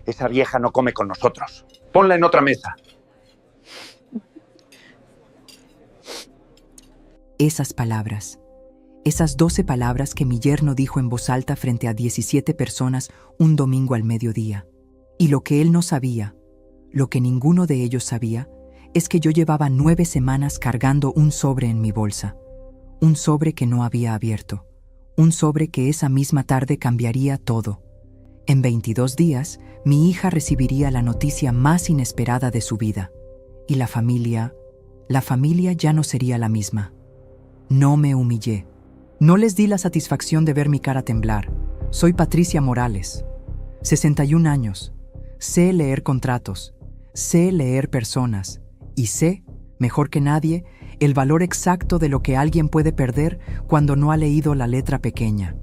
Esa vieja no come con nosotros. Ponla en otra mesa. Esas palabras, esas 12 palabras que mi yerno dijo en voz alta frente a 17 personas un domingo al mediodía. Y lo que él no sabía, lo que ninguno de ellos sabía, es que yo llevaba 9 semanas cargando un sobre en mi bolsa. Un sobre que no había abierto. Un sobre que esa misma tarde cambiaría todo. En 22 días, mi hija recibiría la noticia más inesperada de su vida. Y la familia ya no sería la misma. No me humillé. No les di la satisfacción de ver mi cara temblar. Soy Patricia Morales. 61 años. Sé leer contratos. Sé leer personas. Y sé, mejor que nadie, el valor exacto de lo que alguien puede perder cuando no ha leído la letra pequeña.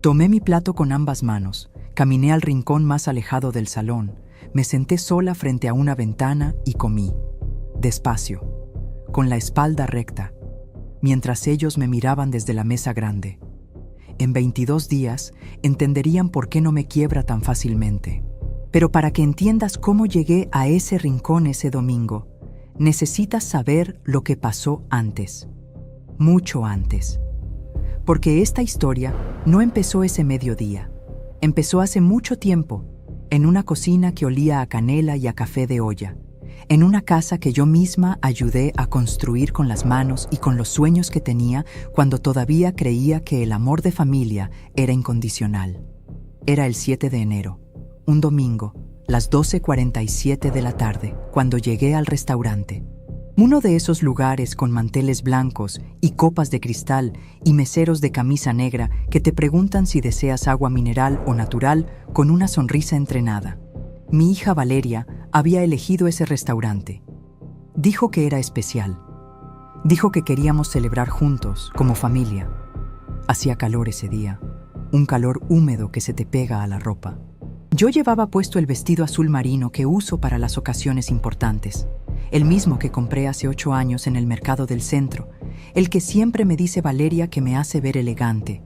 Tomé mi plato con ambas manos, caminé al rincón más alejado del salón, me senté sola frente a una ventana y comí. Despacio, con la espalda recta, mientras ellos me miraban desde la mesa grande. En 22 días entenderían por qué no me quiebra tan fácilmente. Pero para que entiendas cómo llegué a ese rincón ese domingo, necesitas saber lo que pasó antes, mucho antes. Porque esta historia no empezó ese mediodía, empezó hace mucho tiempo, en una cocina que olía a canela y a café de olla, en una casa que yo misma ayudé a construir con las manos y con los sueños que tenía cuando todavía creía que el amor de familia era incondicional. Era el 7 de enero, un domingo, las 12:47 de la tarde, cuando llegué al restaurante. Uno de esos lugares con manteles blancos y copas de cristal y meseros de camisa negra que te preguntan si deseas agua mineral o natural con una sonrisa entrenada. Mi hija Valeria había elegido ese restaurante. Dijo que era especial. Dijo que queríamos celebrar juntos, como familia. Hacía calor ese día, un calor húmedo que se te pega a la ropa. Yo llevaba puesto el vestido azul marino que uso para las ocasiones importantes, el mismo que compré hace 8 años en el mercado del centro, el que siempre me dice Valeria que me hace ver elegante.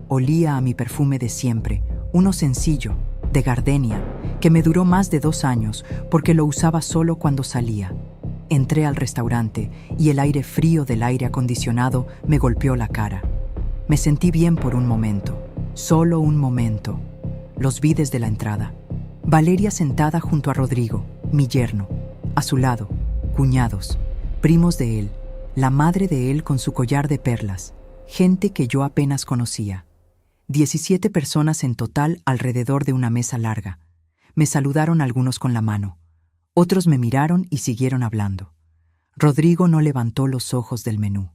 Olía a mi perfume de siempre, uno sencillo, de gardenia, que me duró más de 2 años porque lo usaba solo cuando salía. Entré al restaurante y el aire frío del aire acondicionado me golpeó la cara. Me sentí bien por un momento, solo un momento. Los vi desde la entrada. Valeria sentada junto a Rodrigo, mi yerno. A su lado, cuñados, primos de él, la madre de él con su collar de perlas, gente que yo apenas conocía. 17 personas en total alrededor de una mesa larga. Me saludaron algunos con la mano. Otros me miraron y siguieron hablando. Rodrigo no levantó los ojos del menú.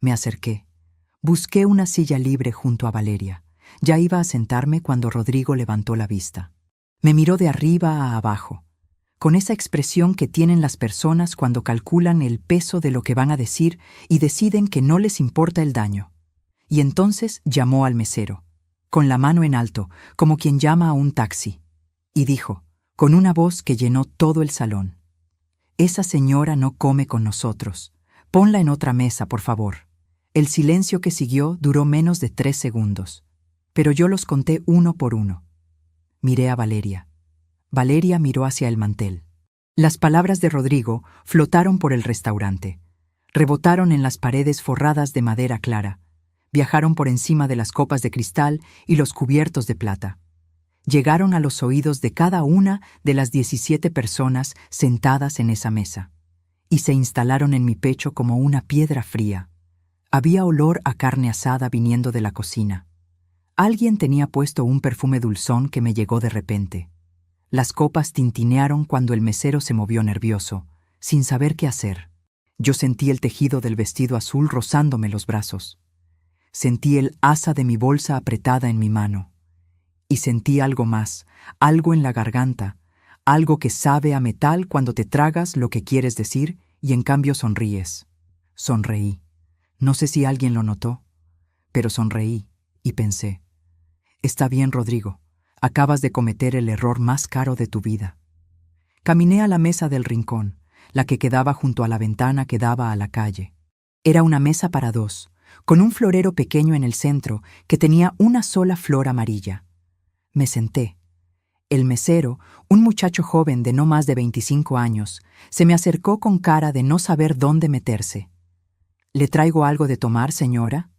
Me acerqué. Busqué una silla libre junto a Valeria. Ya iba a sentarme cuando Rodrigo levantó la vista. Me miró de arriba a abajo, con esa expresión que tienen las personas cuando calculan el peso de lo que van a decir y deciden que no les importa el daño. Y entonces llamó al mesero, con la mano en alto, como quien llama a un taxi, y dijo, con una voz que llenó todo el salón: «Esa señora no come con nosotros. Ponla en otra mesa, por favor». El silencio que siguió duró menos de 3 segundos. Pero yo los conté uno por uno. Miré a Valeria. Valeria miró hacia el mantel. Las palabras de Rodrigo flotaron por el restaurante. Rebotaron en las paredes forradas de madera clara. Viajaron por encima de las copas de cristal y los cubiertos de plata. Llegaron a los oídos de cada una de las 17 personas sentadas en esa mesa. Y se instalaron en mi pecho como una piedra fría. Había olor a carne asada viniendo de la cocina. Alguien tenía puesto un perfume dulzón que me llegó de repente. Las copas tintinearon cuando el mesero se movió nervioso, sin saber qué hacer. Yo sentí el tejido del vestido azul rozándome los brazos. Sentí el asa de mi bolsa apretada en mi mano. Y sentí algo más, algo en la garganta, algo que sabe a metal cuando te tragas lo que quieres decir y en cambio sonríes. Sonreí. No sé si alguien lo notó, pero sonreí y pensé: está bien, Rodrigo, acabas de cometer el error más caro de tu vida. Caminé a la mesa del rincón, la que quedaba junto a la ventana que daba a la calle. Era una mesa para 2, con un florero pequeño en el centro que tenía una sola flor amarilla. Me senté. El mesero, un muchacho joven de no más de 25 años, se me acercó con cara de no saber dónde meterse. «¿Le traigo algo de tomar, señora?»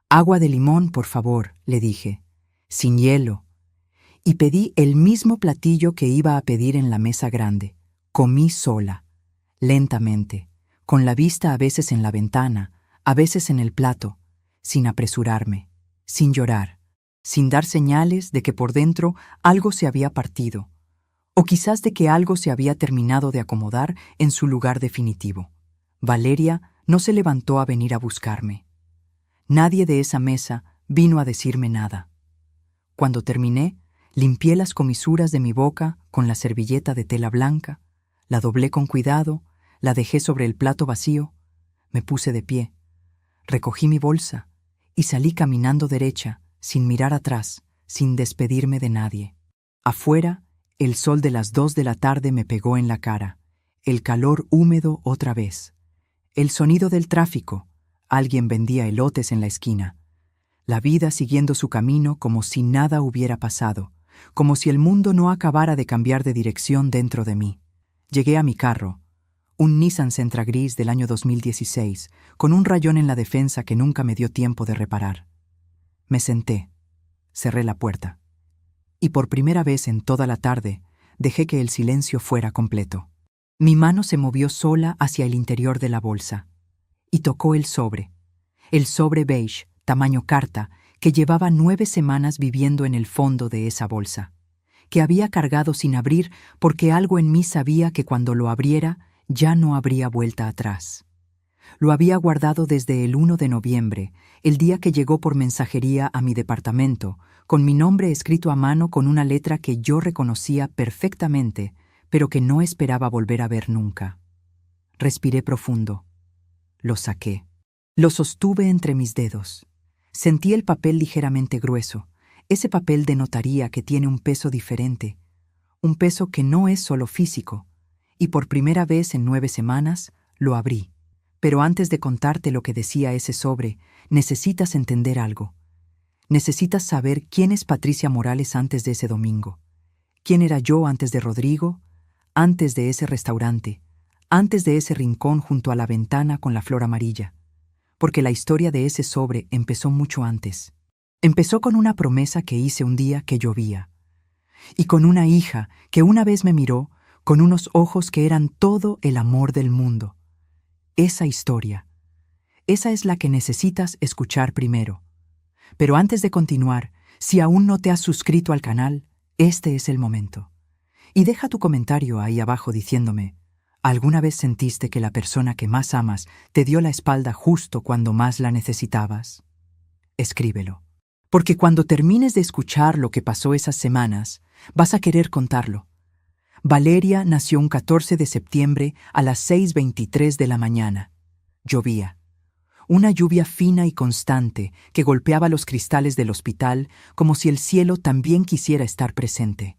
«Agua de limón, por favor», le dije, «sin hielo». Y pedí el mismo platillo que iba a pedir en la mesa grande. Comí sola, lentamente, con la vista a veces en la ventana, a veces en el plato, sin apresurarme, sin llorar, sin dar señales de que por dentro algo se había partido, o quizás de que algo se había terminado de acomodar en su lugar definitivo. Valeria no se levantó a venir a buscarme. Nadie de esa mesa vino a decirme nada. Cuando terminé, limpié las comisuras de mi boca con la servilleta de tela blanca, la doblé con cuidado, la dejé sobre el plato vacío, me puse de pie, recogí mi bolsa y salí caminando derecha, sin mirar atrás, sin despedirme de nadie. Afuera, el sol de las 2 de la tarde me pegó en la cara, el calor húmedo otra vez, el sonido del tráfico, alguien vendía elotes en la esquina, la vida siguiendo su camino como si nada hubiera pasado, como si el mundo no acabara de cambiar de dirección dentro de mí. Llegué a mi carro, un Nissan Sentra gris del año 2016, con un rayón en la defensa que nunca me dio tiempo de reparar. Me senté, cerré la puerta, y por primera vez en toda la tarde dejé que el silencio fuera completo. Mi mano se movió sola hacia el interior de la bolsa, y tocó el sobre beige, tamaño carta, que llevaba 9 semanas viviendo en el fondo de esa bolsa, que había cargado sin abrir porque algo en mí sabía que cuando lo abriera ya no habría vuelta atrás. Lo había guardado desde el 1 de noviembre, el día que llegó por mensajería a mi departamento, con mi nombre escrito a mano con una letra que yo reconocía perfectamente, pero que no esperaba volver a ver nunca. Respiré profundo. Lo saqué. Lo sostuve entre mis dedos. Sentí el papel ligeramente grueso, ese papel de notaría que tiene un peso diferente, un peso que no es solo físico, y por primera vez en 9 semanas lo abrí. Pero antes de contarte lo que decía ese sobre, necesitas entender algo. Necesitas saber quién es Patricia Morales antes de ese domingo. ¿Quién era yo antes de Rodrigo? Antes de ese restaurante, antes de ese rincón junto a la ventana con la flor amarilla. Porque la historia de ese sobre empezó mucho antes. Empezó con una promesa que hice un día que llovía. Y con una hija que una vez me miró con unos ojos que eran todo el amor del mundo. Esa historia. Esa es la que necesitas escuchar primero. Pero antes de continuar, si aún no te has suscrito al canal, este es el momento. Y deja tu comentario ahí abajo diciéndome, ¿alguna vez sentiste que la persona que más amas te dio la espalda justo cuando más la necesitabas? Escríbelo. Porque cuando termines de escuchar lo que pasó esas semanas, vas a querer contarlo. Valeria nació un 14 de septiembre a las 6:23 de la mañana. Llovía. Una lluvia fina y constante que golpeaba los cristales del hospital como si el cielo también quisiera estar presente.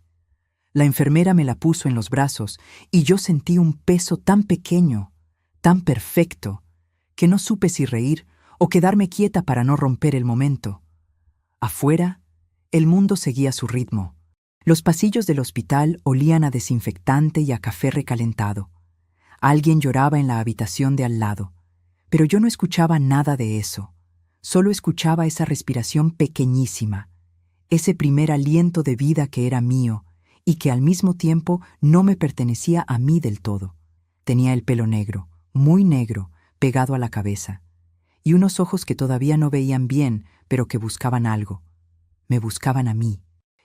La enfermera me la puso en los brazos y yo sentí un peso tan pequeño, tan perfecto, que no supe si reír o quedarme quieta para no romper el momento. Afuera, el mundo seguía su ritmo. Los pasillos del hospital olían a desinfectante y a café recalentado. Alguien lloraba en la habitación de al lado, pero yo no escuchaba nada de eso. Solo escuchaba esa respiración pequeñísima, ese primer aliento de vida que era mío y que al mismo tiempo no me pertenecía a mí del todo. Tenía el pelo negro, muy negro, pegado a la cabeza, y unos ojos que todavía no veían bien, pero que buscaban algo. Me buscaban a mí.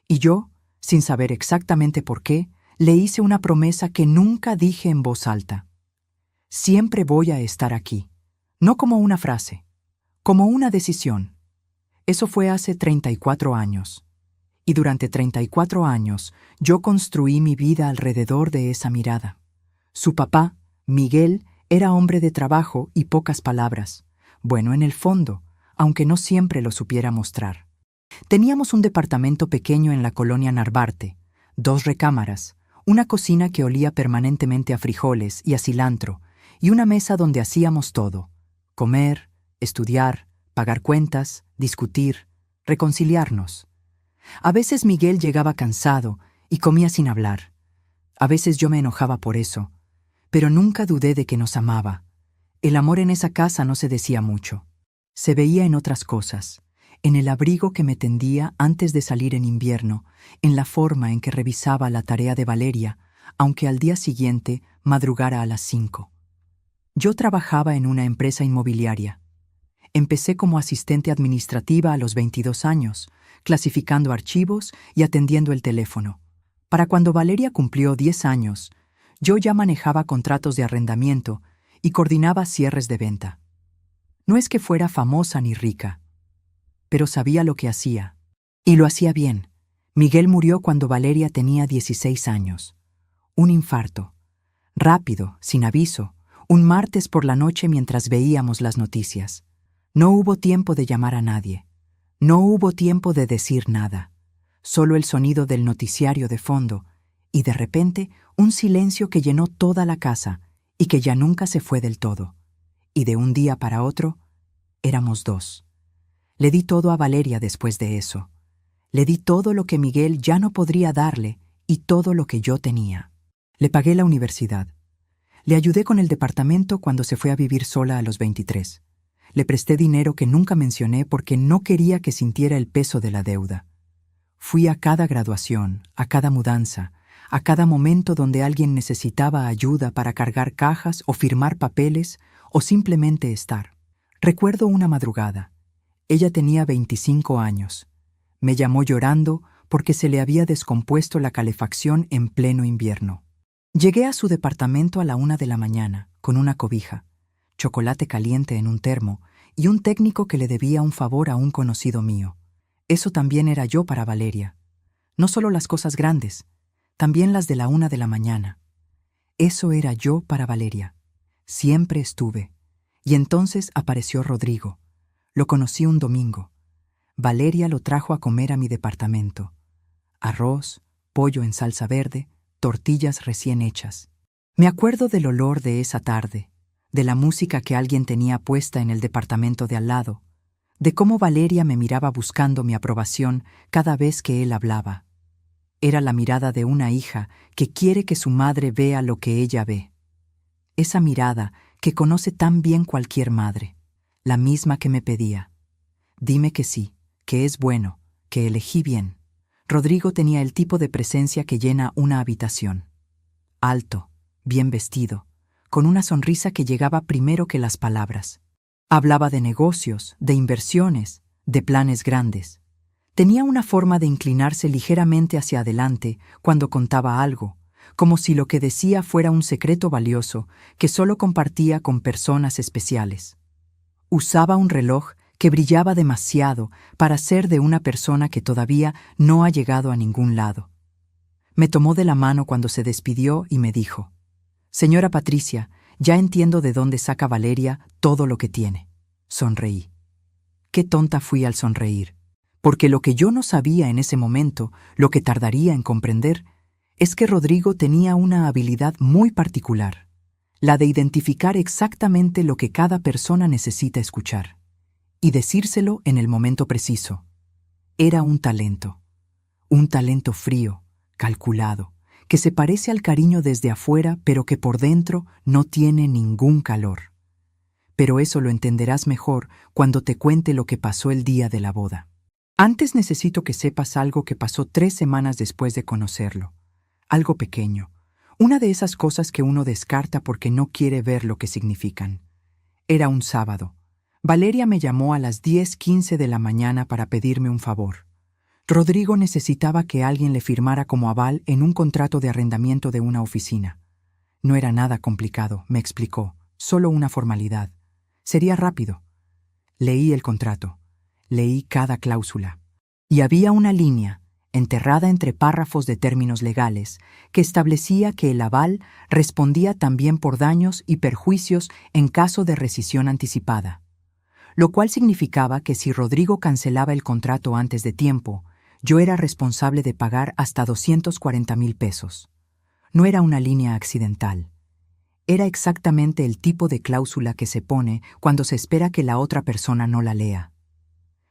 Y yo, sin saber exactamente por qué, le hice una promesa que nunca dije en voz alta. Siempre voy a estar aquí. No como una frase, como una decisión. Eso fue hace 34 años. Y durante 34 años yo construí mi vida alrededor de esa mirada. Su papá, Miguel, era hombre de trabajo y pocas palabras. Bueno, en el fondo, aunque no siempre lo supiera mostrar. Teníamos un departamento pequeño en la colonia Narvarte, 2 recámaras, una cocina que olía permanentemente a frijoles y a cilantro, y una mesa donde hacíamos todo: comer, estudiar, pagar cuentas, discutir, reconciliarnos. A veces Miguel llegaba cansado y comía sin hablar. A veces yo me enojaba por eso, pero nunca dudé de que nos amaba. El amor en esa casa no se decía mucho. Se veía en otras cosas, en el abrigo que me tendía antes de salir en invierno, en la forma en que revisaba la tarea de Valeria, aunque al día siguiente madrugara a las 5. Yo trabajaba en una empresa inmobiliaria. Empecé como asistente administrativa a los 22 años, clasificando archivos y atendiendo el teléfono. Para cuando Valeria cumplió 10 años, yo ya manejaba contratos de arrendamiento y coordinaba cierres de venta. No es que fuera famosa ni rica, pero sabía lo que hacía. Y lo hacía bien. Miguel murió cuando Valeria tenía 16 años. Un infarto. Rápido, sin aviso, un martes por la noche mientras veíamos las noticias. No hubo tiempo de llamar a nadie. No hubo tiempo de decir nada. Solo el sonido del noticiario de fondo, y de repente un silencio que llenó toda la casa y que ya nunca se fue del todo. Y de un día para otro, éramos dos. Le di todo a Valeria después de eso. Le di todo lo que Miguel ya no podría darle y todo lo que yo tenía. Le pagué la universidad. Le ayudé con el departamento cuando se fue a vivir sola a los 23. Le presté dinero que nunca mencioné porque no quería que sintiera el peso de la deuda. Fui a cada graduación, a cada mudanza, a cada momento donde alguien necesitaba ayuda para cargar cajas o firmar papeles o simplemente estar. Recuerdo una madrugada. Ella tenía 25 años. Me llamó llorando porque se le había descompuesto la calefacción en pleno invierno. Llegué a su departamento a la 1 de la mañana, con una cobija, chocolate caliente en un termo y un técnico que le debía un favor a un conocido mío. Eso también era yo para Valeria. No solo las cosas grandes, también las de la 1 de la mañana. Eso era yo para Valeria. Siempre estuve. Y entonces apareció Rodrigo. Lo conocí un domingo. Valeria lo trajo a comer a mi departamento. Arroz, pollo en salsa verde, tortillas recién hechas. Me acuerdo del olor de esa tarde, de la música que alguien tenía puesta en el departamento de al lado, de cómo Valeria me miraba buscando mi aprobación cada vez que él hablaba. Era la mirada de una hija que quiere que su madre vea lo que ella ve. Esa mirada que conoce tan bien cualquier madre, la misma que me pedía: dime que sí, que es bueno, que elegí bien. Rodrigo tenía el tipo de presencia que llena una habitación. Alto, bien vestido, con una sonrisa que llegaba primero que las palabras. Hablaba de negocios, de inversiones, de planes grandes. Tenía una forma de inclinarse ligeramente hacia adelante cuando contaba algo, como si lo que decía fuera un secreto valioso que solo compartía con personas especiales. Usaba un reloj que brillaba demasiado para ser de una persona que todavía no ha llegado a ningún lado. Me tomó de la mano cuando se despidió y me dijo: «Señora Patricia, ya entiendo de dónde saca Valeria todo lo que tiene». Sonreí. Qué tonta fui al sonreír, porque lo que yo no sabía en ese momento, lo que tardaría en comprender, es que Rodrigo tenía una habilidad muy particular, la de identificar exactamente lo que cada persona necesita escuchar y decírselo en el momento preciso. Era un talento frío, calculado, que se parece al cariño desde afuera, pero que por dentro no tiene ningún calor. Pero eso lo entenderás mejor cuando te cuente lo que pasó el día de la boda. Antes necesito que sepas algo que pasó 3 semanas después de conocerlo. Algo pequeño, una de esas cosas que uno descarta porque no quiere ver lo que significan. Era un sábado. Valeria me llamó a las 10:15 de la mañana para pedirme un favor. Rodrigo necesitaba que alguien le firmara como aval en un contrato de arrendamiento de una oficina. No era nada complicado, me explicó, solo una formalidad. Sería rápido. Leí el contrato, leí cada cláusula. Y había una línea, enterrada entre párrafos de términos legales, que establecía que el aval respondía también por daños y perjuicios en caso de rescisión anticipada. Lo cual significaba que si Rodrigo cancelaba el contrato antes de tiempo, yo era responsable de pagar hasta 240,000 pesos. No era una línea accidental. Era exactamente el tipo de cláusula que se pone cuando se espera que la otra persona no la lea.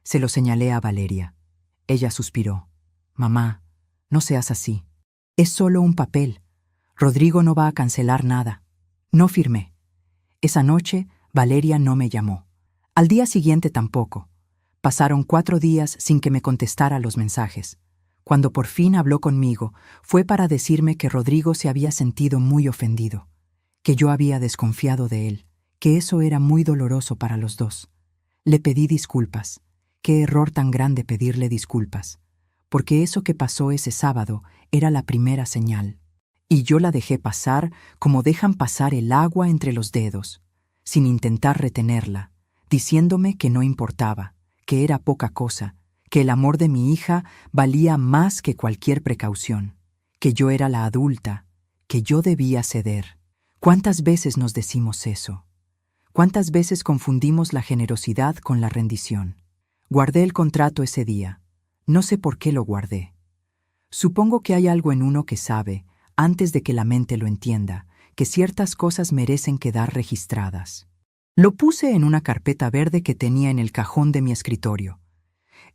Se lo señalé a Valeria. Ella suspiró. «Mamá, no seas así». Es solo un papel. Rodrigo no va a cancelar nada. No firmé. Esa noche, Valeria no me llamó. Al día siguiente tampoco. Pasaron 4 días sin que me contestara los mensajes. Cuando por fin habló conmigo, fue para decirme que Rodrigo se había sentido muy ofendido, que yo había desconfiado de él, que eso era muy doloroso para los dos. Le pedí disculpas. Qué error tan grande pedirle disculpas, porque eso que pasó ese sábado era la primera señal. Y yo la dejé pasar como dejan pasar el agua entre los dedos, sin intentar retenerla, diciéndome que no importaba, que era poca cosa, que el amor de mi hija valía más que cualquier precaución, que yo era la adulta, que yo debía ceder. ¿Cuántas veces nos decimos eso? ¿Cuántas veces confundimos la generosidad con la rendición? Guardé el contrato ese día. No sé por qué lo guardé. Supongo que hay algo en uno que sabe, antes de que la mente lo entienda, que ciertas cosas merecen quedar registradas. Lo puse en una carpeta verde que tenía en el cajón de mi escritorio.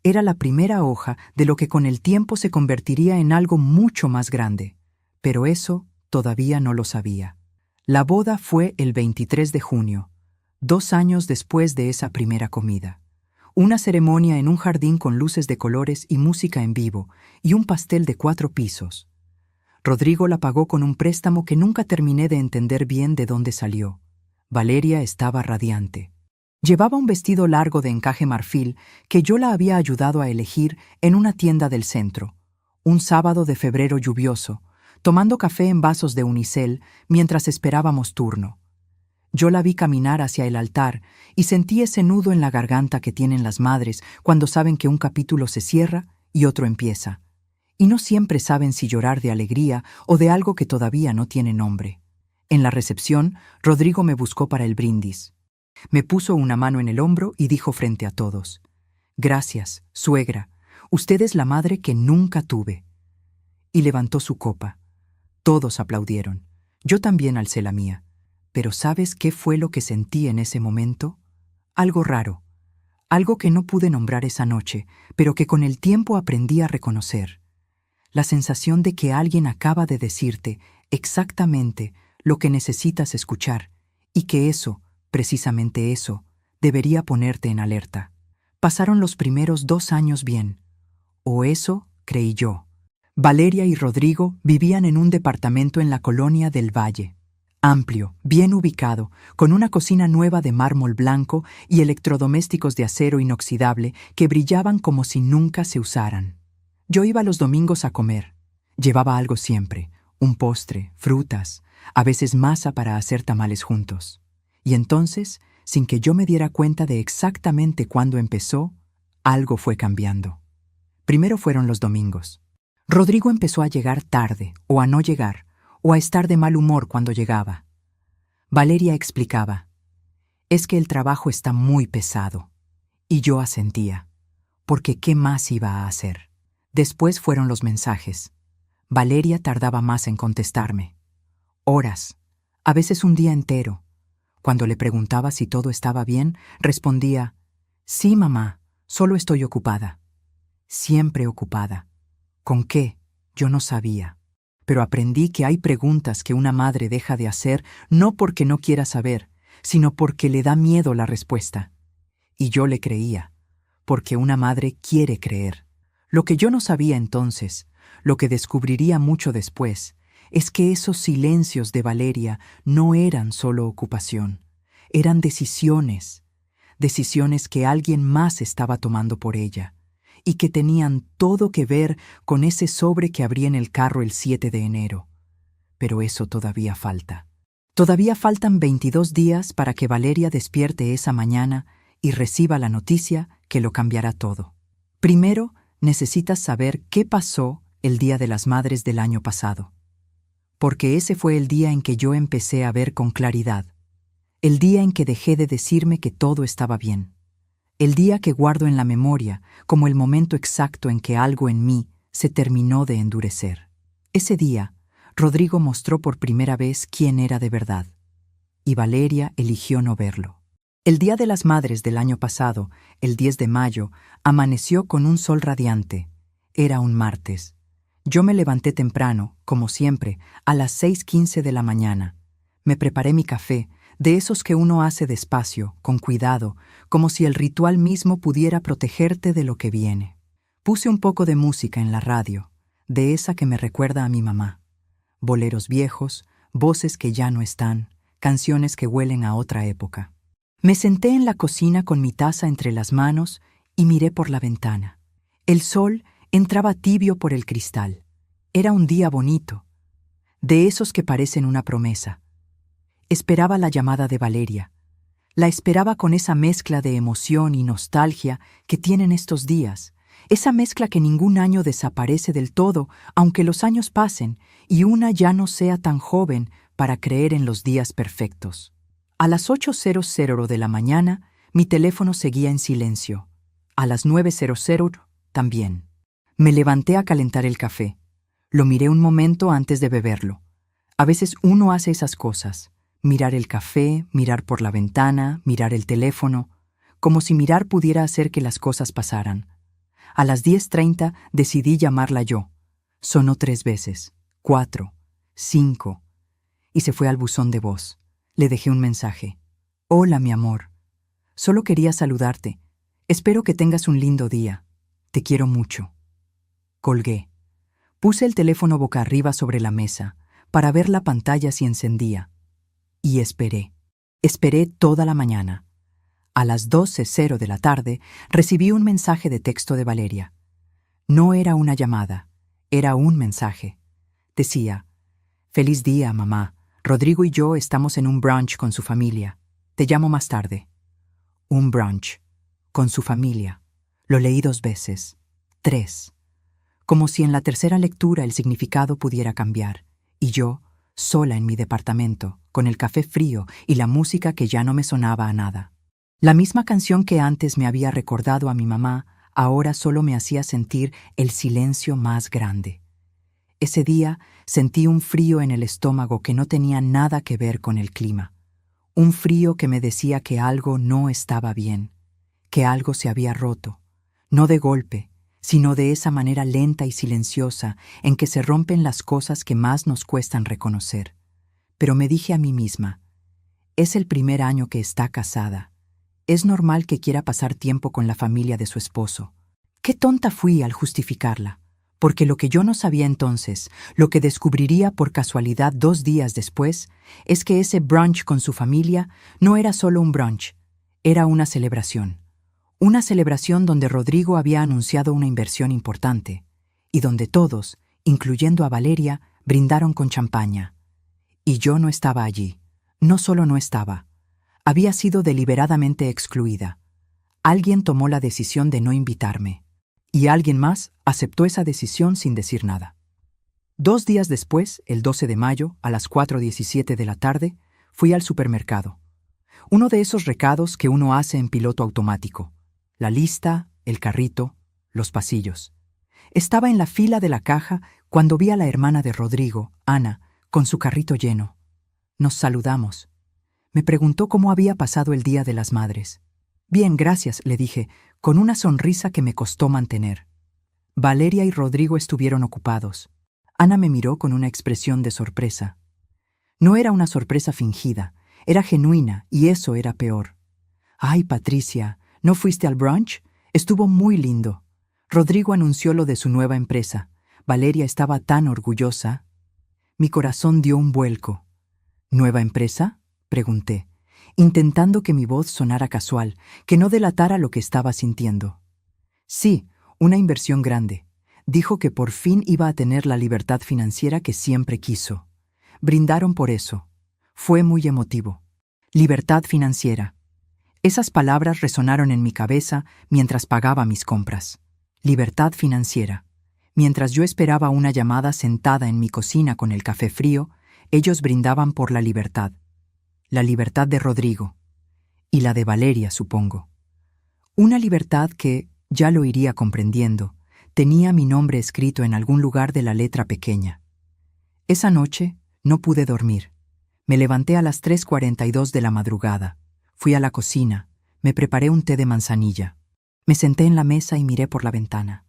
Era la primera hoja de lo que con el tiempo se convertiría en algo mucho más grande, pero eso todavía no lo sabía. La boda fue el 23 de junio, 2 años después de esa primera comida. Una ceremonia en un jardín con luces de colores y música en vivo, y un pastel de 4 pisos. Rodrigo la pagó con un préstamo que nunca terminé de entender bien de dónde salió. Valeria estaba radiante. Llevaba un vestido largo de encaje marfil que yo la había ayudado a elegir en una tienda del centro, un sábado de febrero lluvioso, tomando café en vasos de unicel mientras esperábamos turno. Yo la vi caminar hacia el altar y sentí ese nudo en la garganta que tienen las madres cuando saben que un capítulo se cierra y otro empieza, y no siempre saben si llorar de alegría o de algo que todavía no tiene nombre. En la recepción, Rodrigo me buscó para el brindis. Me puso una mano en el hombro y dijo frente a todos: «Gracias, suegra, usted es la madre que nunca tuve». Y levantó su copa. Todos aplaudieron. Yo también alcé la mía. Pero ¿sabes qué fue lo que sentí en ese momento? Algo raro. Algo que no pude nombrar esa noche, pero que con el tiempo aprendí a reconocer. La sensación de que alguien acaba de decirte exactamente lo que necesitas escuchar, y que eso, precisamente eso, debería ponerte en alerta. Pasaron los primeros 2 años bien. O eso creí yo. Valeria y Rodrigo vivían en un departamento en la colonia del Valle. Amplio, bien ubicado, con una cocina nueva de mármol blanco y electrodomésticos de acero inoxidable que brillaban como si nunca se usaran. Yo iba los domingos a comer. Llevaba algo siempre, un postre, frutas, a veces masa para hacer tamales juntos. Y entonces, sin que yo me diera cuenta de exactamente cuándo empezó, algo fue cambiando. Primero fueron los domingos. Rodrigo empezó a llegar tarde, o a no llegar, o a estar de mal humor cuando llegaba. Valeria explicaba: «Es que el trabajo está muy pesado». Y yo asentía, porque ¿qué más iba a hacer? Después fueron los mensajes. Valeria tardaba más en contestarme. Horas, a veces un día entero. Cuando le preguntaba si todo estaba bien, respondía: «Sí, mamá, solo estoy ocupada». Siempre ocupada. ¿Con qué? Yo no sabía. Pero aprendí que hay preguntas que una madre deja de hacer no porque no quiera saber, sino porque le da miedo la respuesta. Y yo le creía, porque una madre quiere creer. Lo que yo no sabía entonces, lo que descubriría mucho después, es que esos silencios de Valeria no eran solo ocupación, eran decisiones, decisiones que alguien más estaba tomando por ella, y que tenían todo que ver con ese sobre que abrí en el carro el 7 de enero. Pero eso todavía falta. Todavía faltan 22 días para que Valeria despierte esa mañana y reciba la noticia que lo cambiará todo. Primero, necesitas saber qué pasó el Día de las Madres del año pasado. Porque ese fue el día en que yo empecé a ver con claridad. El día en que dejé de decirme que todo estaba bien. El día que guardo en la memoria como el momento exacto en que algo en mí se terminó de endurecer. Ese día, Rodrigo mostró por primera vez quién era de verdad. Y Valeria eligió no verlo. El Día de las Madres del año pasado, el 10 de mayo, amaneció con un sol radiante. Era un martes. Yo me levanté temprano, como siempre, a las 6:15 de la mañana. Me preparé mi café, de esos que uno hace despacio, con cuidado, como si el ritual mismo pudiera protegerte de lo que viene. Puse un poco de música en la radio, de esa que me recuerda a mi mamá. Boleros viejos, voces que ya no están, canciones que huelen a otra época. Me senté en la cocina con mi taza entre las manos y miré por la ventana. El sol entraba tibio por el cristal. Era un día bonito, de esos que parecen una promesa. Esperaba la llamada de Valeria. La esperaba con esa mezcla de emoción y nostalgia que tienen estos días, esa mezcla que ningún año desaparece del todo, aunque los años pasen y una ya no sea tan joven para creer en los días perfectos. A las 8:00 de la mañana, mi teléfono seguía en silencio. A las 9:00 también. Me levanté a calentar el café. Lo miré un momento antes de beberlo. A veces uno hace esas cosas. Mirar el café, mirar por la ventana, mirar el teléfono, como si mirar pudiera hacer que las cosas pasaran. A las 10:30 decidí llamarla yo. Sonó 3 veces, 4, 5, y se fue al buzón de voz. Le dejé un mensaje. Hola, mi amor. Solo quería saludarte. Espero que tengas un lindo día. Te quiero mucho. Colgué. Puse el teléfono boca arriba sobre la mesa para ver la pantalla si encendía. Y esperé. Esperé toda la mañana. A las 12:00 de la tarde recibí un mensaje de texto de Valeria. No era una llamada, era un mensaje. Decía: Feliz día, mamá. Rodrigo y yo estamos en un brunch con su familia. Te llamo más tarde. Un brunch. Con su familia. Lo leí 2 veces. 3. Como si en la tercera lectura el significado pudiera cambiar. Y yo, sola en mi departamento, con el café frío y la música que ya no me sonaba a nada. La misma canción que antes me había recordado a mi mamá, ahora solo me hacía sentir el silencio más grande. Ese día sentí un frío en el estómago que no tenía nada que ver con el clima. Un frío que me decía que algo no estaba bien, que algo se había roto, no de golpe, sino de esa manera lenta y silenciosa en que se rompen las cosas que más nos cuestan reconocer. Pero me dije a mí misma, es el primer año que está casada. Es normal que quiera pasar tiempo con la familia de su esposo. Qué tonta fui al justificarla, porque lo que yo no sabía entonces, lo que descubriría por casualidad 2 días después, es que ese brunch con su familia no era solo un brunch, era una celebración. Una celebración donde Rodrigo había anunciado una inversión importante, y donde todos, incluyendo a Valeria, brindaron con champaña. Y yo no estaba allí. No solo no estaba. Había sido deliberadamente excluida. Alguien tomó la decisión de no invitarme. Y alguien más aceptó esa decisión sin decir nada. 2 días después, el 12 de mayo, a las 4:17 de la tarde, fui al supermercado. Uno de esos recados que uno hace en piloto automático. La lista, el carrito, los pasillos. Estaba en la fila de la caja cuando vi a la hermana de Rodrigo, Ana, con su carrito lleno. Nos saludamos. Me preguntó cómo había pasado el Día de las Madres. Bien, gracias, le dije, con una sonrisa que me costó mantener. Valeria y Rodrigo estuvieron ocupados. Ana me miró con una expresión de sorpresa. No era una sorpresa fingida, era genuina, y eso era peor. Ay, Patricia, ¿no fuiste al brunch? Estuvo muy lindo. Rodrigo anunció lo de su nueva empresa. Valeria estaba tan orgullosa. Mi corazón dio un vuelco. ¿Nueva empresa?, pregunté, intentando que mi voz sonara casual, que no delatara lo que estaba sintiendo. Sí, una inversión grande. Dijo que por fin iba a tener la libertad financiera que siempre quiso. Brindaron por eso. Fue muy emotivo. Libertad financiera. Esas palabras resonaron en mi cabeza mientras pagaba mis compras. Libertad financiera. Mientras yo esperaba una llamada sentada en mi cocina con el café frío, ellos brindaban por la libertad. La libertad de Rodrigo. Y la de Valeria, supongo. Una libertad que, ya lo iría comprendiendo, tenía mi nombre escrito en algún lugar de la letra pequeña. Esa noche no pude dormir. Me levanté a las 3:42 de la madrugada. Fui a la cocina, me preparé un té de manzanilla. Me senté en la mesa y miré por la ventana.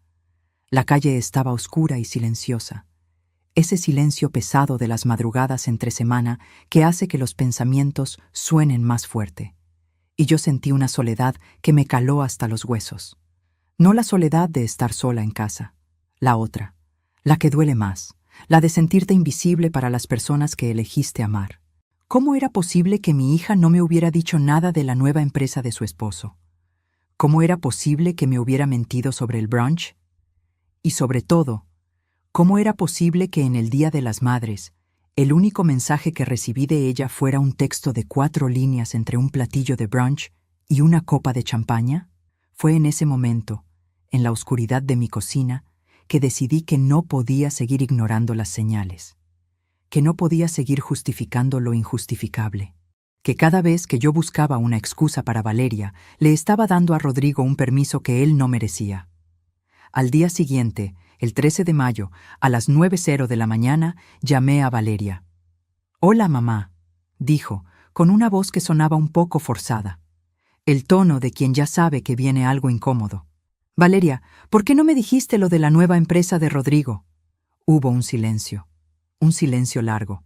La calle estaba oscura y silenciosa. Ese silencio pesado de las madrugadas entre semana que hace que los pensamientos suenen más fuerte. Y yo sentí una soledad que me caló hasta los huesos. No la soledad de estar sola en casa, la otra, la que duele más, la de sentirte invisible para las personas que elegiste amar. ¿Cómo era posible que mi hija no me hubiera dicho nada de la nueva empresa de su esposo? ¿Cómo era posible que me hubiera mentido sobre el brunch? Y sobre todo, ¿cómo era posible que en el Día de las Madres, el único mensaje que recibí de ella fuera un texto de 4 líneas entre un platillo de brunch y una copa de champaña? Fue en ese momento, en la oscuridad de mi cocina, que decidí que no podía seguir ignorando las señales, que no podía seguir justificando lo injustificable, que cada vez que yo buscaba una excusa para Valeria, le estaba dando a Rodrigo un permiso que él no merecía. Al día siguiente, el 13 de mayo, a las 9:00 de la mañana, llamé a Valeria. «Hola, mamá», dijo, con una voz que sonaba un poco forzada. El tono de quien ya sabe que viene algo incómodo. «Valeria, ¿por qué no me dijiste lo de la nueva empresa de Rodrigo?» Hubo un silencio largo.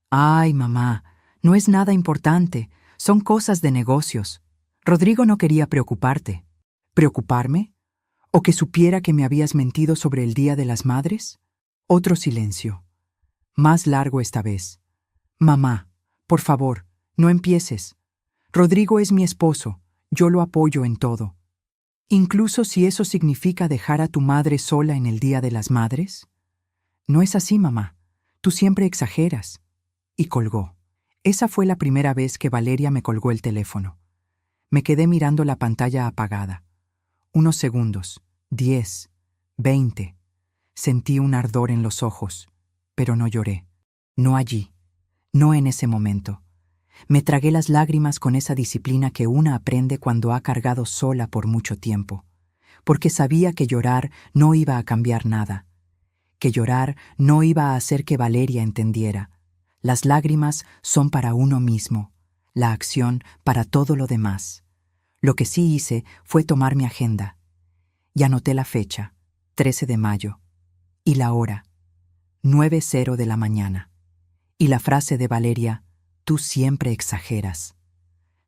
«Ay, mamá, no es nada importante, son cosas de negocios. Rodrigo no quería preocuparte». ¿Preocuparme? ¿O que supiera que me habías mentido sobre el Día de las Madres? Otro silencio. Más largo esta vez. «Mamá, por favor, no empieces. Rodrigo es mi esposo, yo lo apoyo en todo. Incluso si eso significa dejar a tu madre sola en el Día de las Madres». «No es así, mamá. Tú siempre exageras». Y colgó. Esa fue la primera vez que Valeria me colgó el teléfono. Me quedé mirando la pantalla apagada. Unos segundos, 10, 20. Sentí un ardor en los ojos, pero no lloré. No allí, no en ese momento. Me tragué las lágrimas con esa disciplina que una aprende cuando ha cargado sola por mucho tiempo, porque sabía que llorar no iba a cambiar nada, que llorar no iba a hacer que Valeria entendiera. Las lágrimas son para uno mismo, la acción para todo lo demás. Lo que sí hice fue tomar mi agenda y anoté la fecha, 13 de mayo, y la hora, 9:00 de la mañana. Y la frase de Valeria: «Tú siempre exageras».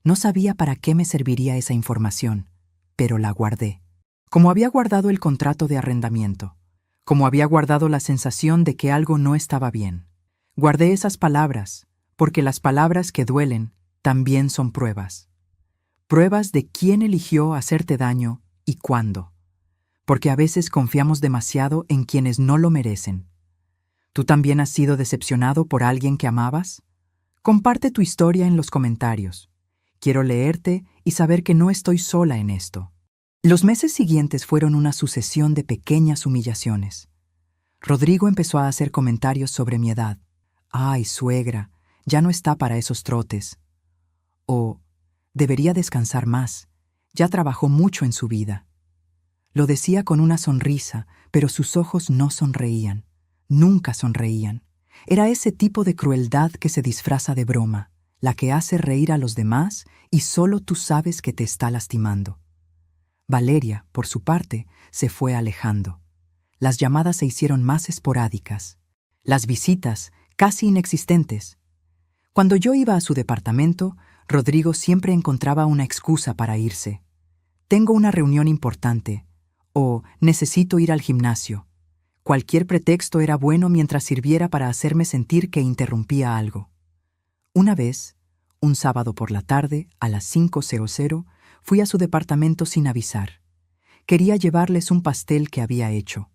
No sabía para qué me serviría esa información, pero la guardé. Como había guardado el contrato de arrendamiento, como había guardado la sensación de que algo no estaba bien. Guardé esas palabras, porque las palabras que duelen también son pruebas. Pruebas de quién eligió hacerte daño y cuándo. Porque a veces confiamos demasiado en quienes no lo merecen. ¿Tú también has sido decepcionado por alguien que amabas? Comparte tu historia en los comentarios. Quiero leerte y saber que no estoy sola en esto. Los meses siguientes fueron una sucesión de pequeñas humillaciones. Rodrigo empezó a hacer comentarios sobre mi edad. «Ay, suegra, ya no está para esos trotes». O «Debería descansar más, ya trabajó mucho en su vida». Lo decía con una sonrisa, pero sus ojos no sonreían. Nunca sonreían. Era ese tipo de crueldad que se disfraza de broma, la que hace reír a los demás y solo tú sabes que te está lastimando. Valeria, por su parte, se fue alejando. Las llamadas se hicieron más esporádicas. Las visitas, casi inexistentes. Cuando yo iba a su departamento, Rodrigo siempre encontraba una excusa para irse. «Tengo una reunión importante», o «necesito ir al gimnasio». Cualquier pretexto era bueno mientras sirviera para hacerme sentir que interrumpía algo. Una vez, un sábado por la tarde, a las 5:00, fui a su departamento sin avisar. Quería llevarles un pastel que había hecho.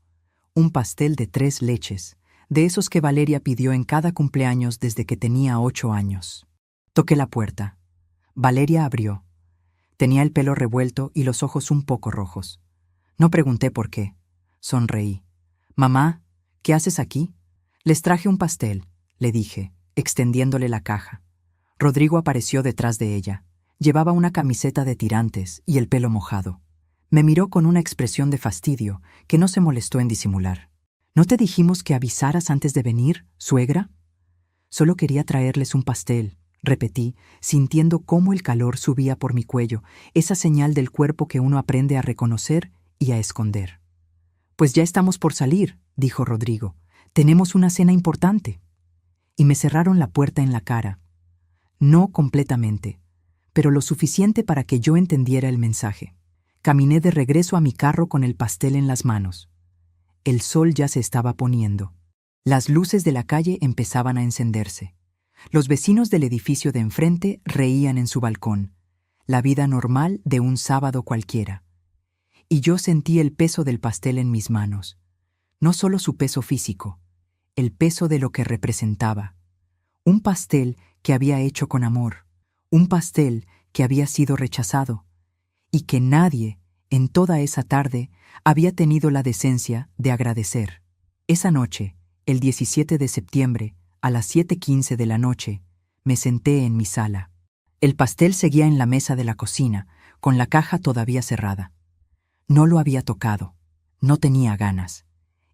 Un pastel de 3 leches, de esos que Valeria pidió en cada cumpleaños desde que tenía 8 años. Toqué la puerta. Valeria abrió. Tenía el pelo revuelto y los ojos un poco rojos. No pregunté por qué. Sonreí. «Mamá, ¿qué haces aquí?» «Les traje un pastel», le dije, extendiéndole la caja. Rodrigo apareció detrás de ella. Llevaba una camiseta de tirantes y el pelo mojado. Me miró con una expresión de fastidio que no se molestó en disimular. «¿No te dijimos que avisaras antes de venir, suegra?» «Solo quería traerles un pastel», repetí, sintiendo cómo el calor subía por mi cuello, esa señal del cuerpo que uno aprende a reconocer y a esconder. Pues ya estamos por salir, dijo Rodrigo. Tenemos una cena importante. Y me cerraron la puerta en la cara. No completamente, pero lo suficiente para que yo entendiera el mensaje. Caminé de regreso a mi carro con el pastel en las manos. El sol ya se estaba poniendo. Las luces de la calle empezaban a encenderse. Los vecinos del edificio de enfrente reían en su balcón. La vida normal de un sábado cualquiera. Y yo sentí el peso del pastel en mis manos. No solo su peso físico, el peso de lo que representaba. Un pastel que había hecho con amor. Un pastel que había sido rechazado. Y que nadie, en toda esa tarde, había tenido la decencia de agradecer. Esa noche, el 17 de septiembre, a las 7:15 de la noche, me senté en mi sala. El pastel seguía en la mesa de la cocina, con la caja todavía cerrada. No lo había tocado. No tenía ganas.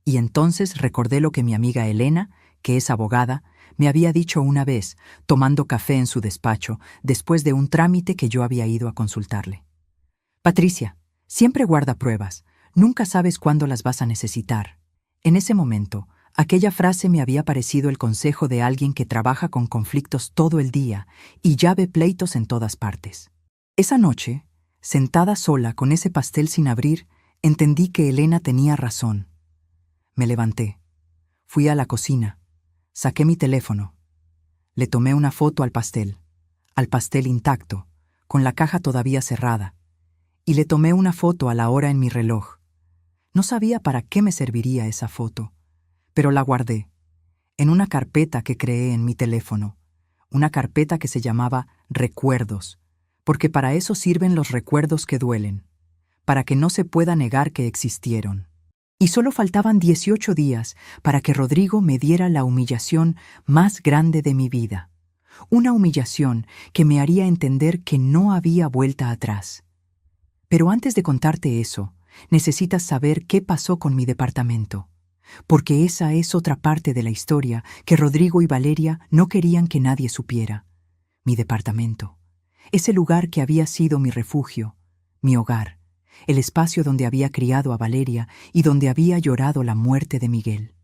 Y entonces recordé lo que mi amiga Elena, que es abogada, me había dicho una vez, tomando café en su despacho, después de un trámite que yo había ido a consultarle. Patricia, siempre guarda pruebas. Nunca sabes cuándo las vas a necesitar. En ese momento, aquella frase me había parecido el consejo de alguien que trabaja con conflictos todo el día y ya ve pleitos en todas partes. Esa noche, sentada sola con ese pastel sin abrir, entendí que Elena tenía razón. Me levanté. Fui a la cocina. Saqué mi teléfono. Le tomé una foto al pastel intacto, con la caja todavía cerrada, y le tomé una foto a la hora en mi reloj. No sabía para qué me serviría esa foto, pero la guardé, en una carpeta que creé en mi teléfono, una carpeta que se llamaba Recuerdos, porque para eso sirven los recuerdos que duelen, para que no se pueda negar que existieron. Y solo faltaban 18 días para que Rodrigo me diera la humillación más grande de mi vida. Una humillación que me haría entender que no había vuelta atrás. Pero antes de contarte eso, necesitas saber qué pasó con mi departamento. Porque esa es otra parte de la historia que Rodrigo y Valeria no querían que nadie supiera. Mi departamento. Ese lugar que había sido mi refugio, mi hogar. El espacio donde había criado a Valeria y donde había llorado la muerte de Miguel.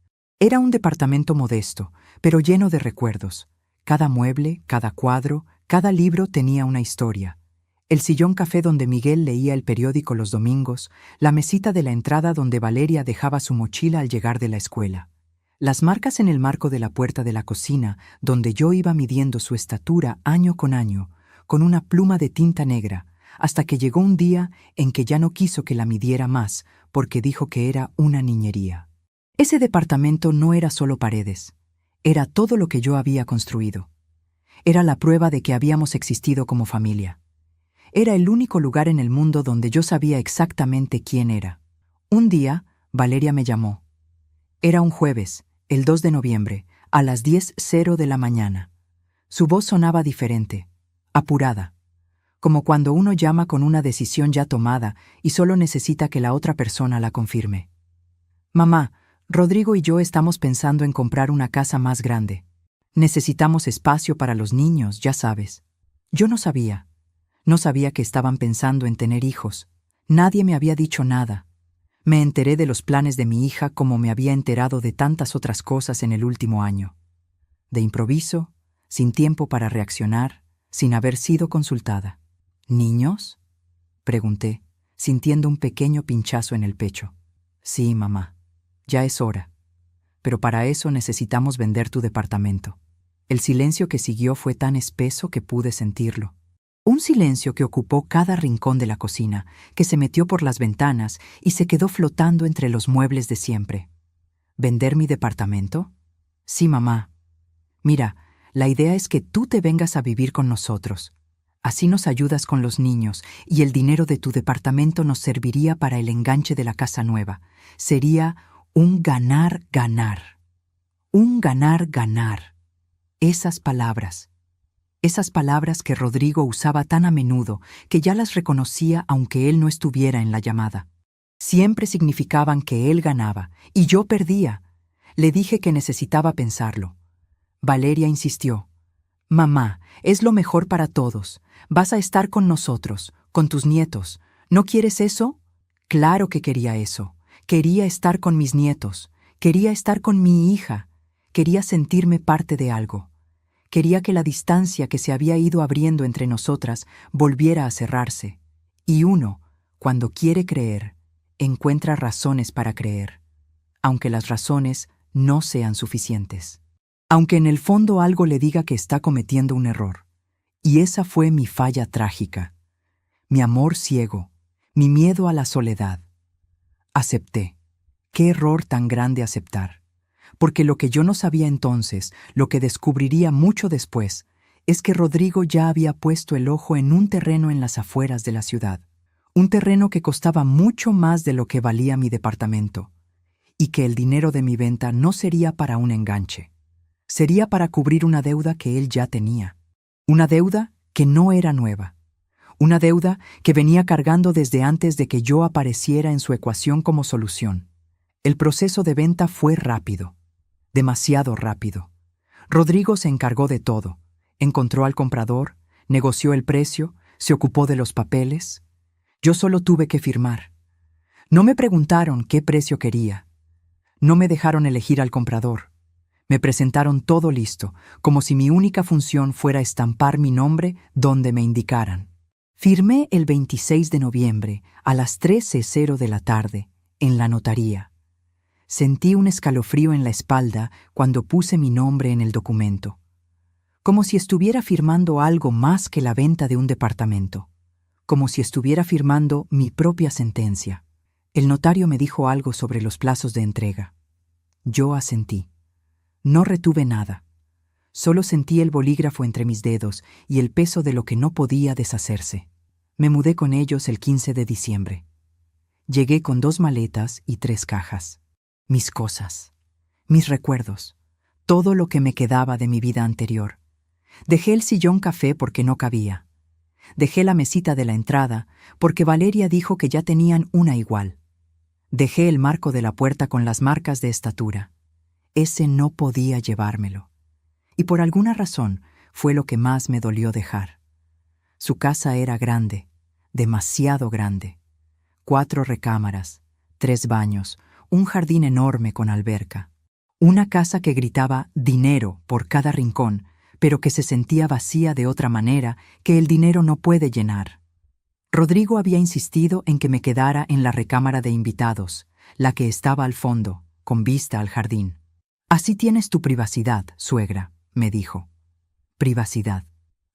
Era un departamento modesto, pero lleno de recuerdos. Cada mueble, cada cuadro, cada libro tenía una historia. El sillón café donde Miguel leía el periódico los domingos, la mesita de la entrada donde Valeria dejaba su mochila al llegar de la escuela. Las marcas en el marco de la puerta de la cocina, donde yo iba midiendo su estatura año con año, con una pluma de tinta negra, hasta que llegó un día en que ya no quiso que la midiera más, porque dijo que era una niñería. Ese departamento no era solo paredes, era todo lo que yo había construido. Era la prueba de que habíamos existido como familia. Era el único lugar en el mundo donde yo sabía exactamente quién era. Un día, Valeria me llamó. Era un jueves, el 2 de noviembre, a las 10:00 de la mañana. Su voz sonaba diferente, apurada. Como cuando uno llama con una decisión ya tomada y solo necesita que la otra persona la confirme. Mamá, Rodrigo y yo estamos pensando en comprar una casa más grande. Necesitamos espacio para los niños, ya sabes. Yo no sabía. No sabía que estaban pensando en tener hijos. Nadie me había dicho nada. Me enteré de los planes de mi hija como me había enterado de tantas otras cosas en el último año. De improviso, sin tiempo para reaccionar, sin haber sido consultada. ¿Niños?, pregunté, sintiendo un pequeño pinchazo en el pecho. Sí, mamá, ya es hora. Pero para eso necesitamos vender tu departamento. El silencio que siguió fue tan espeso que pude sentirlo. Un silencio que ocupó cada rincón de la cocina, que se metió por las ventanas y se quedó flotando entre los muebles de siempre. ¿Vender mi departamento? Sí, mamá. Mira, la idea es que tú te vengas a vivir con nosotros. Así nos ayudas con los niños y el dinero de tu departamento nos serviría para el enganche de la casa nueva. Sería un ganar-ganar. Un ganar-ganar. Esas palabras que Rodrigo usaba tan a menudo que ya las reconocía aunque él no estuviera en la llamada. Siempre significaban que él ganaba y yo perdía. Le dije que necesitaba pensarlo. Valeria insistió. Mamá, es lo mejor para todos. Vas a estar con nosotros, con tus nietos. ¿No quieres eso? Claro que quería eso. Quería estar con mis nietos, quería estar con mi hija, quería sentirme parte de algo. Quería que la distancia que se había ido abriendo entre nosotras volviera a cerrarse. Y uno, cuando quiere creer, encuentra razones para creer, aunque las razones no sean suficientes. Aunque en el fondo algo le diga que está cometiendo un error. Y esa fue mi falla trágica. Mi amor ciego, mi miedo a la soledad. Acepté. Qué error tan grande aceptar. Porque lo que yo no sabía entonces, lo que descubriría mucho después, es que Rodrigo ya había puesto el ojo en un terreno en las afueras de la ciudad. Un terreno que costaba mucho más de lo que valía mi departamento. Y que el dinero de mi venta no sería para un enganche. Sería para cubrir una deuda que él ya tenía. Una deuda que no era nueva. Una deuda que venía cargando desde antes de que yo apareciera en su ecuación como solución. El proceso de venta fue rápido. Demasiado rápido. Rodrigo se encargó de todo. Encontró al comprador, negoció el precio, se ocupó de los papeles. Yo solo tuve que firmar. No me preguntaron qué precio quería. No me dejaron elegir al comprador. Me presentaron todo listo, como si mi única función fuera estampar mi nombre donde me indicaran. Firmé el 26 de noviembre a las 13:00 de la tarde, en la notaría. Sentí un escalofrío en la espalda cuando puse mi nombre en el documento, como si estuviera firmando algo más que la venta de un departamento, como si estuviera firmando mi propia sentencia. El notario me dijo algo sobre los plazos de entrega. Yo asentí. No retuve nada. Solo sentí el bolígrafo entre mis dedos y el peso de lo que no podía deshacerse. Me mudé con ellos el 15 de diciembre. Llegué con 2 maletas y 3 cajas. Mis cosas, mis recuerdos, todo lo que me quedaba de mi vida anterior. Dejé el sillón café porque no cabía. Dejé la mesita de la entrada porque Valeria dijo que ya tenían una igual. Dejé el marco de la puerta con las marcas de estatura. Ese no podía llevármelo. Y por alguna razón fue lo que más me dolió dejar. Su casa era grande, demasiado grande. 4 recámaras, 3 baños, un jardín enorme con alberca. Una casa que gritaba dinero por cada rincón, pero que se sentía vacía de otra manera que el dinero no puede llenar. Rodrigo había insistido en que me quedara en la recámara de invitados, la que estaba al fondo, con vista al jardín. Así tienes tu privacidad, suegra, me dijo. Privacidad.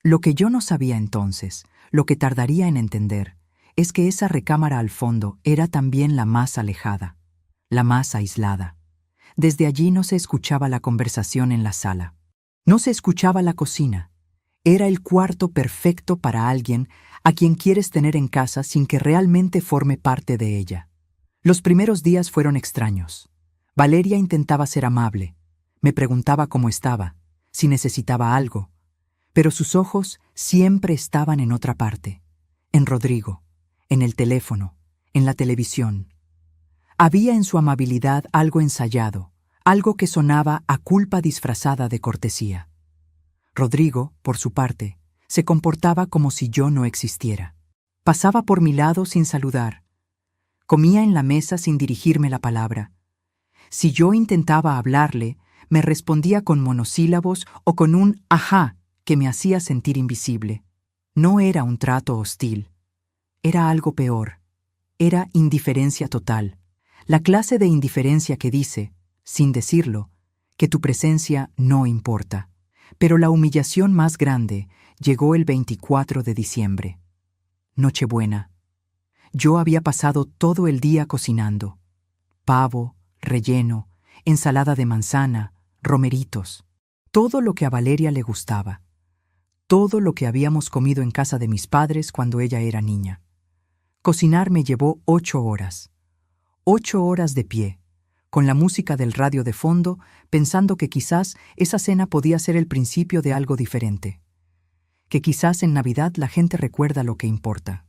Lo que yo no sabía entonces, lo que tardaría en entender, es que esa recámara al fondo era también la más alejada, la más aislada. Desde allí no se escuchaba la conversación en la sala. No se escuchaba la cocina. Era el cuarto perfecto para alguien a quien quieres tener en casa sin que realmente forme parte de ella. Los primeros días fueron extraños. Valeria intentaba ser amable. Me preguntaba cómo estaba, si necesitaba algo. Pero sus ojos siempre estaban en otra parte. En Rodrigo, en el teléfono, en la televisión. Había en su amabilidad algo ensayado, algo que sonaba a culpa disfrazada de cortesía. Rodrigo, por su parte, se comportaba como si yo no existiera. Pasaba por mi lado sin saludar. Comía en la mesa sin dirigirme la palabra. Si yo intentaba hablarle, me respondía con monosílabos o con un ajá que me hacía sentir invisible. No era un trato hostil. Era algo peor. Era indiferencia total. La clase de indiferencia que dice, sin decirlo, que tu presencia no importa. Pero la humillación más grande llegó el 24 de diciembre. Nochebuena. Yo había pasado todo el día cocinando. Pavo, relleno, ensalada de manzana, romeritos. Todo lo que a Valeria le gustaba. Todo lo que habíamos comido en casa de mis padres cuando ella era niña. Cocinar me llevó 8 horas. 8 horas de pie, con la música del radio de fondo, pensando que quizás esa cena podía ser el principio de algo diferente. Que quizás en Navidad la gente recuerda lo que importa.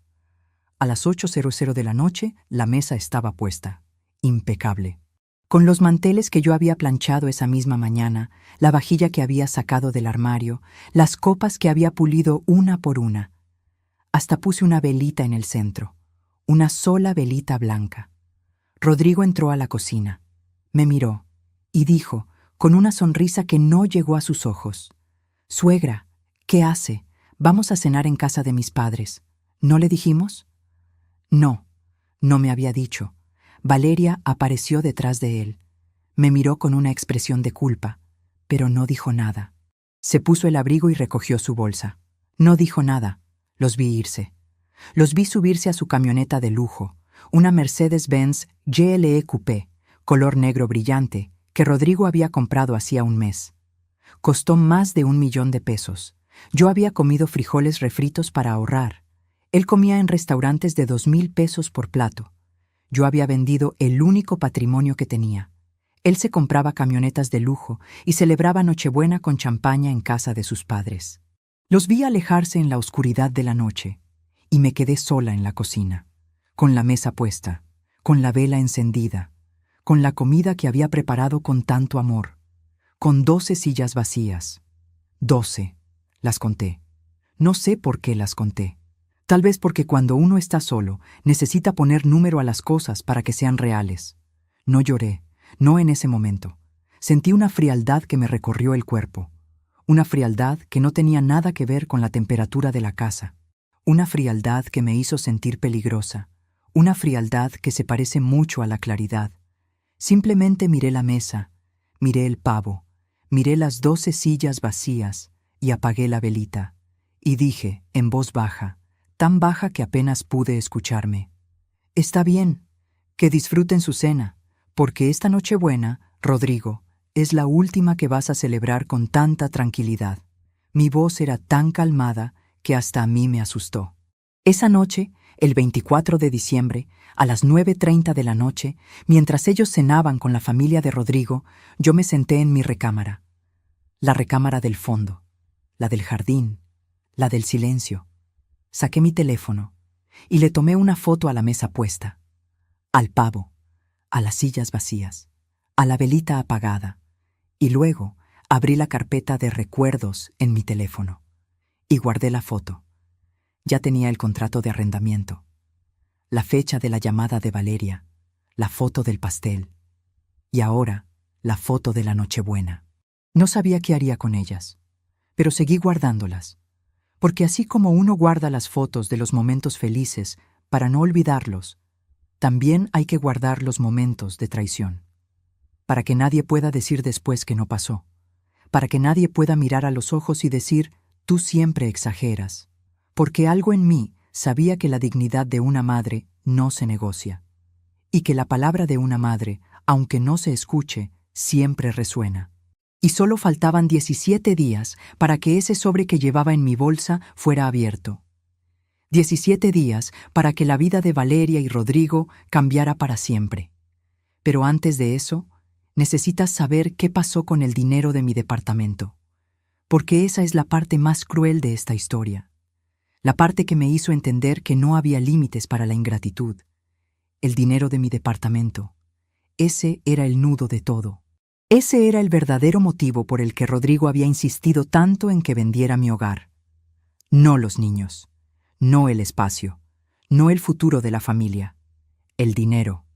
A las 8:00 de la noche, la mesa estaba puesta. Impecable. Con los manteles que yo había planchado esa misma mañana, la vajilla que había sacado del armario, las copas que había pulido una por una. Hasta puse una velita en el centro. Una sola velita blanca. Rodrigo entró a la cocina, me miró y dijo, con una sonrisa que no llegó a sus ojos: «Suegra, ¿qué hace? Vamos a cenar en casa de mis padres. ¿No le dijimos?» No, no me había dicho. Valeria apareció detrás de él. Me miró con una expresión de culpa, pero no dijo nada. Se puso el abrigo y recogió su bolsa. No dijo nada. Los vi irse. Los vi subirse a su camioneta de lujo, una Mercedes-Benz GLE Coupé, color negro brillante, que Rodrigo había comprado hacía un mes. Costó más de 1.000.000 de pesos. Yo había comido frijoles refritos para ahorrar. Él comía en restaurantes de 2.000 pesos por plato. Yo había vendido el único patrimonio que tenía. Él se compraba camionetas de lujo y celebraba Nochebuena con champaña en casa de sus padres. Los vi alejarse en la oscuridad de la noche y me quedé sola en la cocina, con la mesa puesta, con la vela encendida, con la comida que había preparado con tanto amor, con 12 sillas vacías. 12, las conté. No sé por qué las conté. Tal vez porque cuando uno está solo, necesita poner número a las cosas para que sean reales. No lloré, no en ese momento. Sentí una frialdad que me recorrió el cuerpo. Una frialdad que no tenía nada que ver con la temperatura de la casa. Una frialdad que me hizo sentir peligrosa. Una frialdad que se parece mucho a la claridad. Simplemente miré la mesa, miré el pavo, miré las 12 sillas vacías y apagué la velita. Y dije, en voz baja, tan baja que apenas pude escucharme: «Está bien, que disfruten su cena, porque esta Nochebuena, Rodrigo, es la última que vas a celebrar con tanta tranquilidad». Mi voz era tan calmada que hasta a mí me asustó. Esa noche, el 24 de diciembre, a las 9:30 de la noche, mientras ellos cenaban con la familia de Rodrigo, yo me senté en mi recámara. La recámara del fondo, la del jardín, la del silencio. Saqué mi teléfono y le tomé una foto a la mesa puesta, al pavo, a las sillas vacías, a la velita apagada, y luego abrí la carpeta de recuerdos en mi teléfono y guardé la foto. Ya tenía el contrato de arrendamiento, la fecha de la llamada de Valeria, la foto del pastel y ahora la foto de la Nochebuena. No sabía qué haría con ellas, pero seguí guardándolas, porque así como uno guarda las fotos de los momentos felices para no olvidarlos, también hay que guardar los momentos de traición, para que nadie pueda decir después que no pasó, para que nadie pueda mirar a los ojos y decir: «Tú siempre exageras», porque algo en mí sabía que la dignidad de una madre no se negocia, y que la palabra de una madre, aunque no se escuche, siempre resuena. Y solo faltaban 17 días para que ese sobre que llevaba en mi bolsa fuera abierto. 17 días para que la vida de Valeria y Rodrigo cambiara para siempre. Pero antes de eso, necesitas saber qué pasó con el dinero de mi departamento, porque esa es la parte más cruel de esta historia, la parte que me hizo entender que no había límites para la ingratitud. El dinero de mi departamento. Ese era el nudo de todo. Ese era el verdadero motivo por el que Rodrigo había insistido tanto en que vendiera mi hogar. No los niños, no el espacio, no el futuro de la familia. El dinero.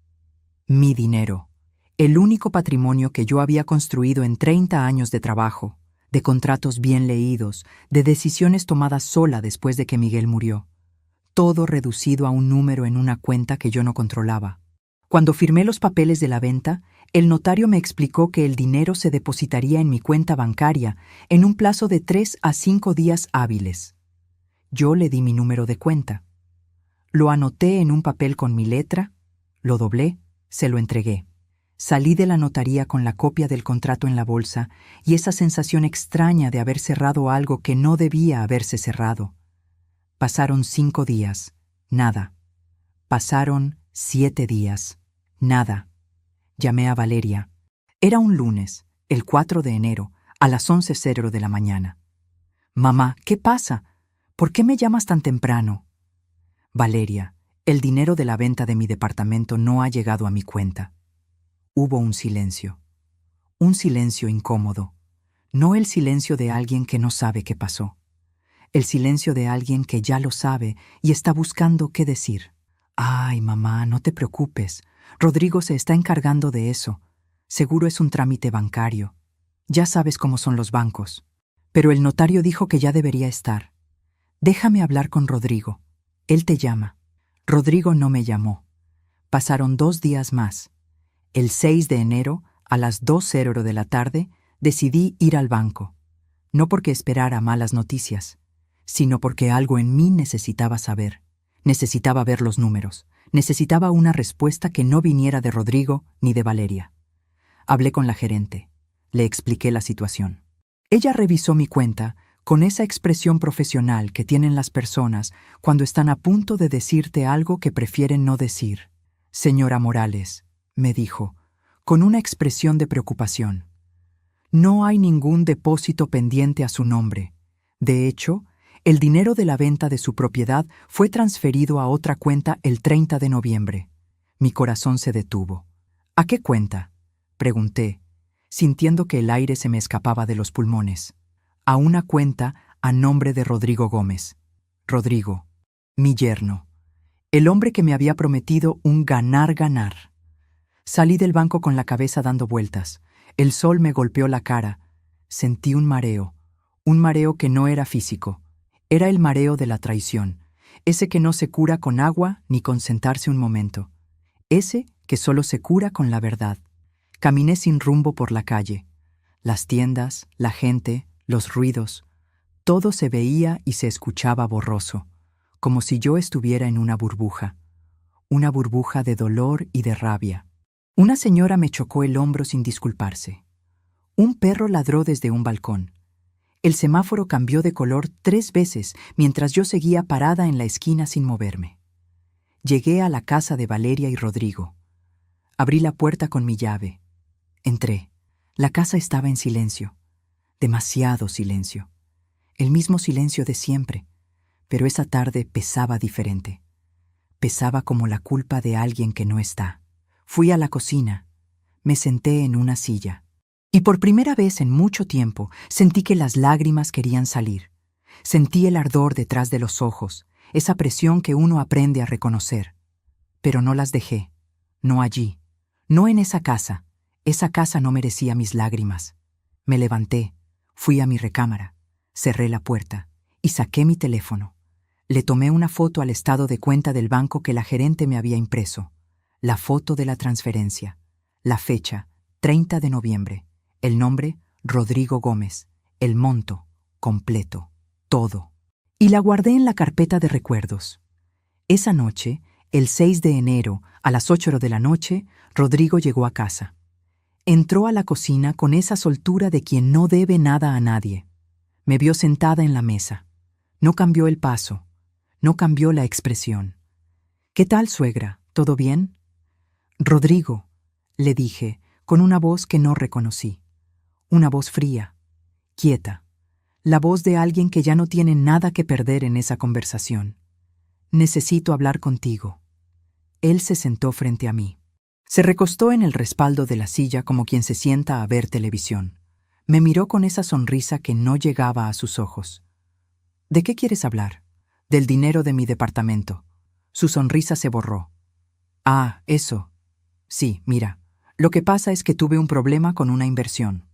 Mi dinero. El único patrimonio que yo había construido en 30 años de trabajo, de contratos bien leídos, de decisiones tomadas sola después de que Miguel murió. Todo reducido a un número en una cuenta que yo no controlaba. Cuando firmé los papeles de la venta, el notario me explicó que el dinero se depositaría en mi cuenta bancaria en un plazo de 3 a 5 días hábiles. Yo le di mi número de cuenta. Lo anoté en un papel con mi letra, lo doblé, se lo entregué. Salí de la notaría con la copia del contrato en la bolsa y esa sensación extraña de haber cerrado algo que no debía haberse cerrado. Pasaron 5 días, nada. Pasaron 7 días, nada. Llamé a Valeria. Era un lunes, el 4 de enero, a las 11:00 de la mañana. «Mamá, ¿qué pasa? ¿Por qué me llamas tan temprano?» «Valeria, el dinero de la venta de mi departamento no ha llegado a mi cuenta». Hubo un silencio incómodo, no el silencio de alguien que no sabe qué pasó, el silencio de alguien que ya lo sabe y está buscando qué decir. «Ay, mamá, no te preocupes, Rodrigo se está encargando de eso. Seguro es un trámite bancario. Ya sabes cómo son los bancos. Pero el notario dijo que ya debería estar. Déjame hablar con Rodrigo. Él te llama. Rodrigo no me llamó. Pasaron 2 días más. El 6 de enero, a las 2:00 de la tarde, decidí ir al banco. No porque esperara malas noticias, sino porque algo en mí necesitaba saber. Necesitaba ver los números. Necesitaba una respuesta que no viniera de Rodrigo ni de Valeria. Hablé con la gerente. Le expliqué la situación. Ella revisó mi cuenta con esa expresión profesional que tienen las personas cuando están a punto de decirte algo que prefieren no decir. Señora Morales, me dijo, con una expresión de preocupación. No hay ningún depósito pendiente a su nombre. De hecho, el dinero de la venta de su propiedad fue transferido a otra cuenta el 30 de noviembre. Mi corazón se detuvo. ¿A qué cuenta?, pregunté, sintiendo que el aire se me escapaba de los pulmones. A una cuenta a nombre de Rodrigo Gómez. Rodrigo, mi yerno. El hombre que me había prometido un ganar-ganar. Salí del banco con la cabeza dando vueltas. El sol me golpeó la cara. Sentí un mareo que no era físico. Era el mareo de la traición, ese que no se cura con agua ni con sentarse un momento. Ese que solo se cura con la verdad. Caminé sin rumbo por la calle. Las tiendas, la gente, los ruidos. Todo se veía y se escuchaba borroso, como si yo estuviera en una burbuja de dolor y de rabia. Una señora me chocó el hombro sin disculparse. Un perro ladró desde un balcón. El semáforo cambió de color 3 veces mientras yo seguía parada en la esquina sin moverme. Llegué a la casa de Valeria y Rodrigo. Abrí la puerta con mi llave. Entré. La casa estaba en silencio. Demasiado silencio. El mismo silencio de siempre. Pero esa tarde pesaba diferente. Pesaba como la culpa de alguien que no está. Fui a la cocina. Me senté en una silla. Y por primera vez en mucho tiempo sentí que las lágrimas querían salir. Sentí el ardor detrás de los ojos, esa presión que uno aprende a reconocer. Pero no las dejé. No allí. No en esa casa. Esa casa no merecía mis lágrimas. Me levanté, fui a mi recámara, cerré la puerta y saqué mi teléfono. Le tomé una foto al estado de cuenta del banco que la gerente me había impreso. La foto de la transferencia. La fecha, 30 de noviembre. El nombre, Rodrigo Gómez. El monto, completo. Todo. Y la guardé en la carpeta de recuerdos. Esa noche, el 6 de enero, a las 8 de la noche, Rodrigo llegó a casa. Entró a la cocina con esa soltura de quien no debe nada a nadie. Me vio sentada en la mesa. No cambió el paso. No cambió la expresión. «¿Qué tal, suegra? ¿Todo bien?» «Rodrigo», le dije, con una voz que no reconocí. Una voz fría, quieta. La voz de alguien que ya no tiene nada que perder en esa conversación. «Necesito hablar contigo». Él se sentó frente a mí. Se recostó en el respaldo de la silla como quien se sienta a ver televisión. Me miró con esa sonrisa que no llegaba a sus ojos. «¿De qué quieres hablar?» «Del dinero de mi departamento». Su sonrisa se borró. «Ah, eso. Sí, mira, lo que pasa es que tuve un problema con una inversión.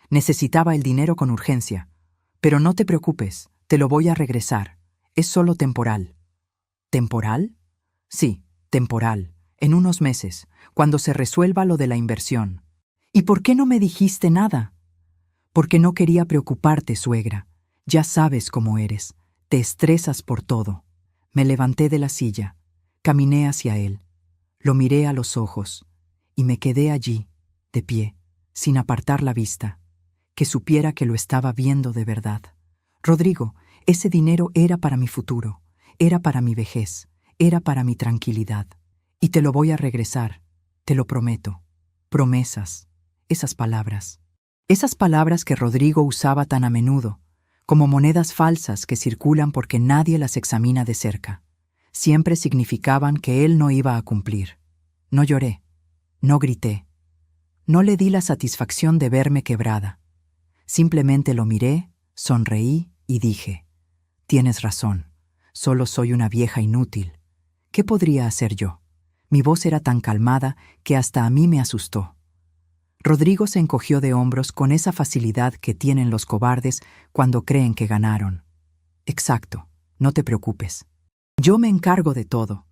Necesitaba el dinero con urgencia. Pero no te preocupes, te lo voy a regresar. Es solo temporal». «¿Temporal?» «Sí, temporal. En unos meses, cuando se resuelva lo de la inversión». «¿Y por qué no me dijiste nada?» «Porque no quería preocuparte, suegra. Ya sabes cómo eres. Te estresas por todo». Me levanté de la silla, caminé hacia él, lo miré a los ojos y me quedé allí, de pie, sin apartar la vista, que supiera que lo estaba viendo de verdad. «Rodrigo, ese dinero era para mi futuro, era para mi vejez, era para mi tranquilidad. Y te lo voy a regresar, te lo prometo». Promesas, esas palabras que Rodrigo usaba tan a menudo, como monedas falsas que circulan porque nadie las examina de cerca. Siempre significaban que él no iba a cumplir. No lloré, no grité, no le di la satisfacción de verme quebrada. Simplemente lo miré, sonreí y dije: «Tienes razón, solo soy una vieja inútil. ¿Qué podría hacer yo? Mi voz era tan calmada que hasta a mí me asustó. Rodrigo se encogió de hombros con esa facilidad que tienen los cobardes cuando creen que ganaron. Exacto, no te preocupes. Yo me encargo de todo.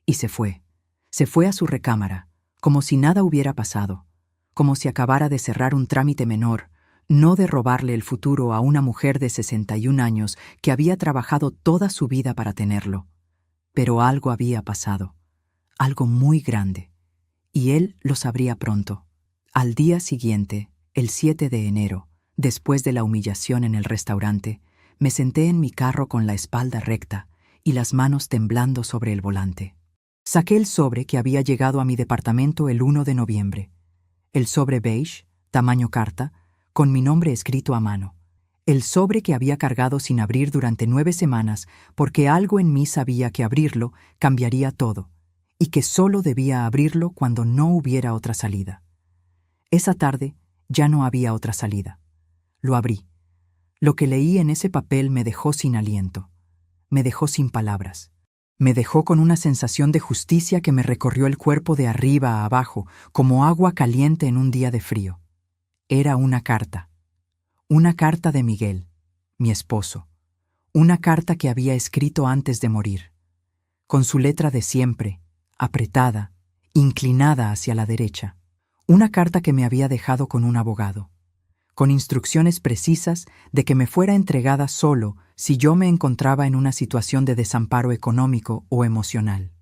Y se fue. Se fue a su recámara, como si nada hubiera pasado, como si acabara de cerrar un trámite menor, no de robarle el futuro a una mujer de 61 años que había trabajado toda su vida para tenerlo. Pero algo había pasado, algo muy grande, y él lo sabría pronto. Al día siguiente, el 7 de enero, después de la humillación en el restaurante, me senté en mi carro con la espalda recta y las manos temblando sobre el volante. Saqué el sobre que había llegado a mi departamento el 1 de noviembre. El sobre beige, tamaño carta, con mi nombre escrito a mano. El sobre que había cargado sin abrir durante 9 semanas porque algo en mí sabía que abrirlo cambiaría todo y que solo debía abrirlo cuando no hubiera otra salida. Esa tarde ya no había otra salida. Lo abrí. Lo que leí en ese papel me dejó sin aliento. Me dejó sin palabras. Me dejó con una sensación de justicia que me recorrió el cuerpo de arriba a abajo, como agua caliente en un día de frío. Era una carta. Una carta de Miguel, mi esposo. Una carta que había escrito antes de morir. Con su letra de siempre, apretada, inclinada hacia la derecha. Una carta que me había dejado con un abogado, con instrucciones precisas de que me fuera entregada solo si yo me encontraba en una situación de desamparo económico o emocional.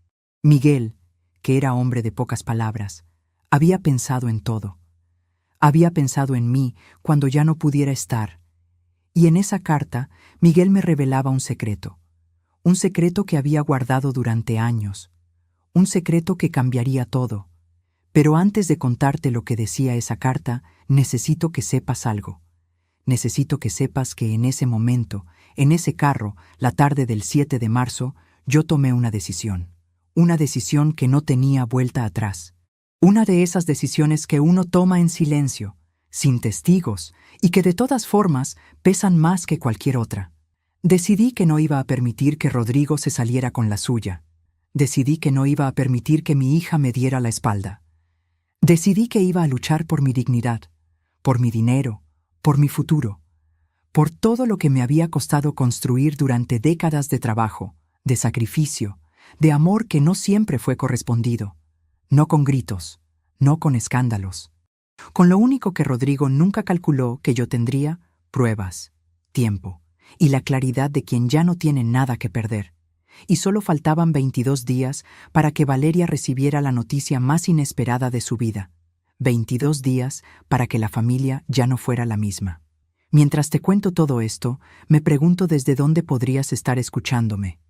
Miguel, que era hombre de pocas palabras, había pensado en todo. Había pensado en mí cuando ya no pudiera estar. Y en esa carta, Miguel me revelaba un secreto que había guardado durante años, un secreto que cambiaría todo. Pero antes de contarte lo que decía esa carta, necesito que sepas algo. Necesito que sepas que en ese momento, en ese carro, la tarde del 7 de marzo, yo tomé una decisión que no tenía vuelta atrás. Una de esas decisiones que uno toma en silencio, sin testigos, y que de todas formas pesan más que cualquier otra. Decidí que no iba a permitir que Rodrigo se saliera con la suya. Decidí que no iba a permitir que mi hija me diera la espalda. Decidí que iba a luchar por mi dignidad, por mi dinero, por mi futuro, por todo lo que me había costado construir durante décadas de trabajo, de sacrificio, de amor que no siempre fue correspondido, no con gritos, no con escándalos. Con lo único que Rodrigo nunca calculó que yo tendría: pruebas, tiempo y la claridad de quien ya no tiene nada que perder. Y solo faltaban 22 días para que Valeria recibiera la noticia más inesperada de su vida. 22 días para que la familia ya no fuera la misma. Mientras te cuento todo esto, me pregunto desde dónde podrías estar escuchándome.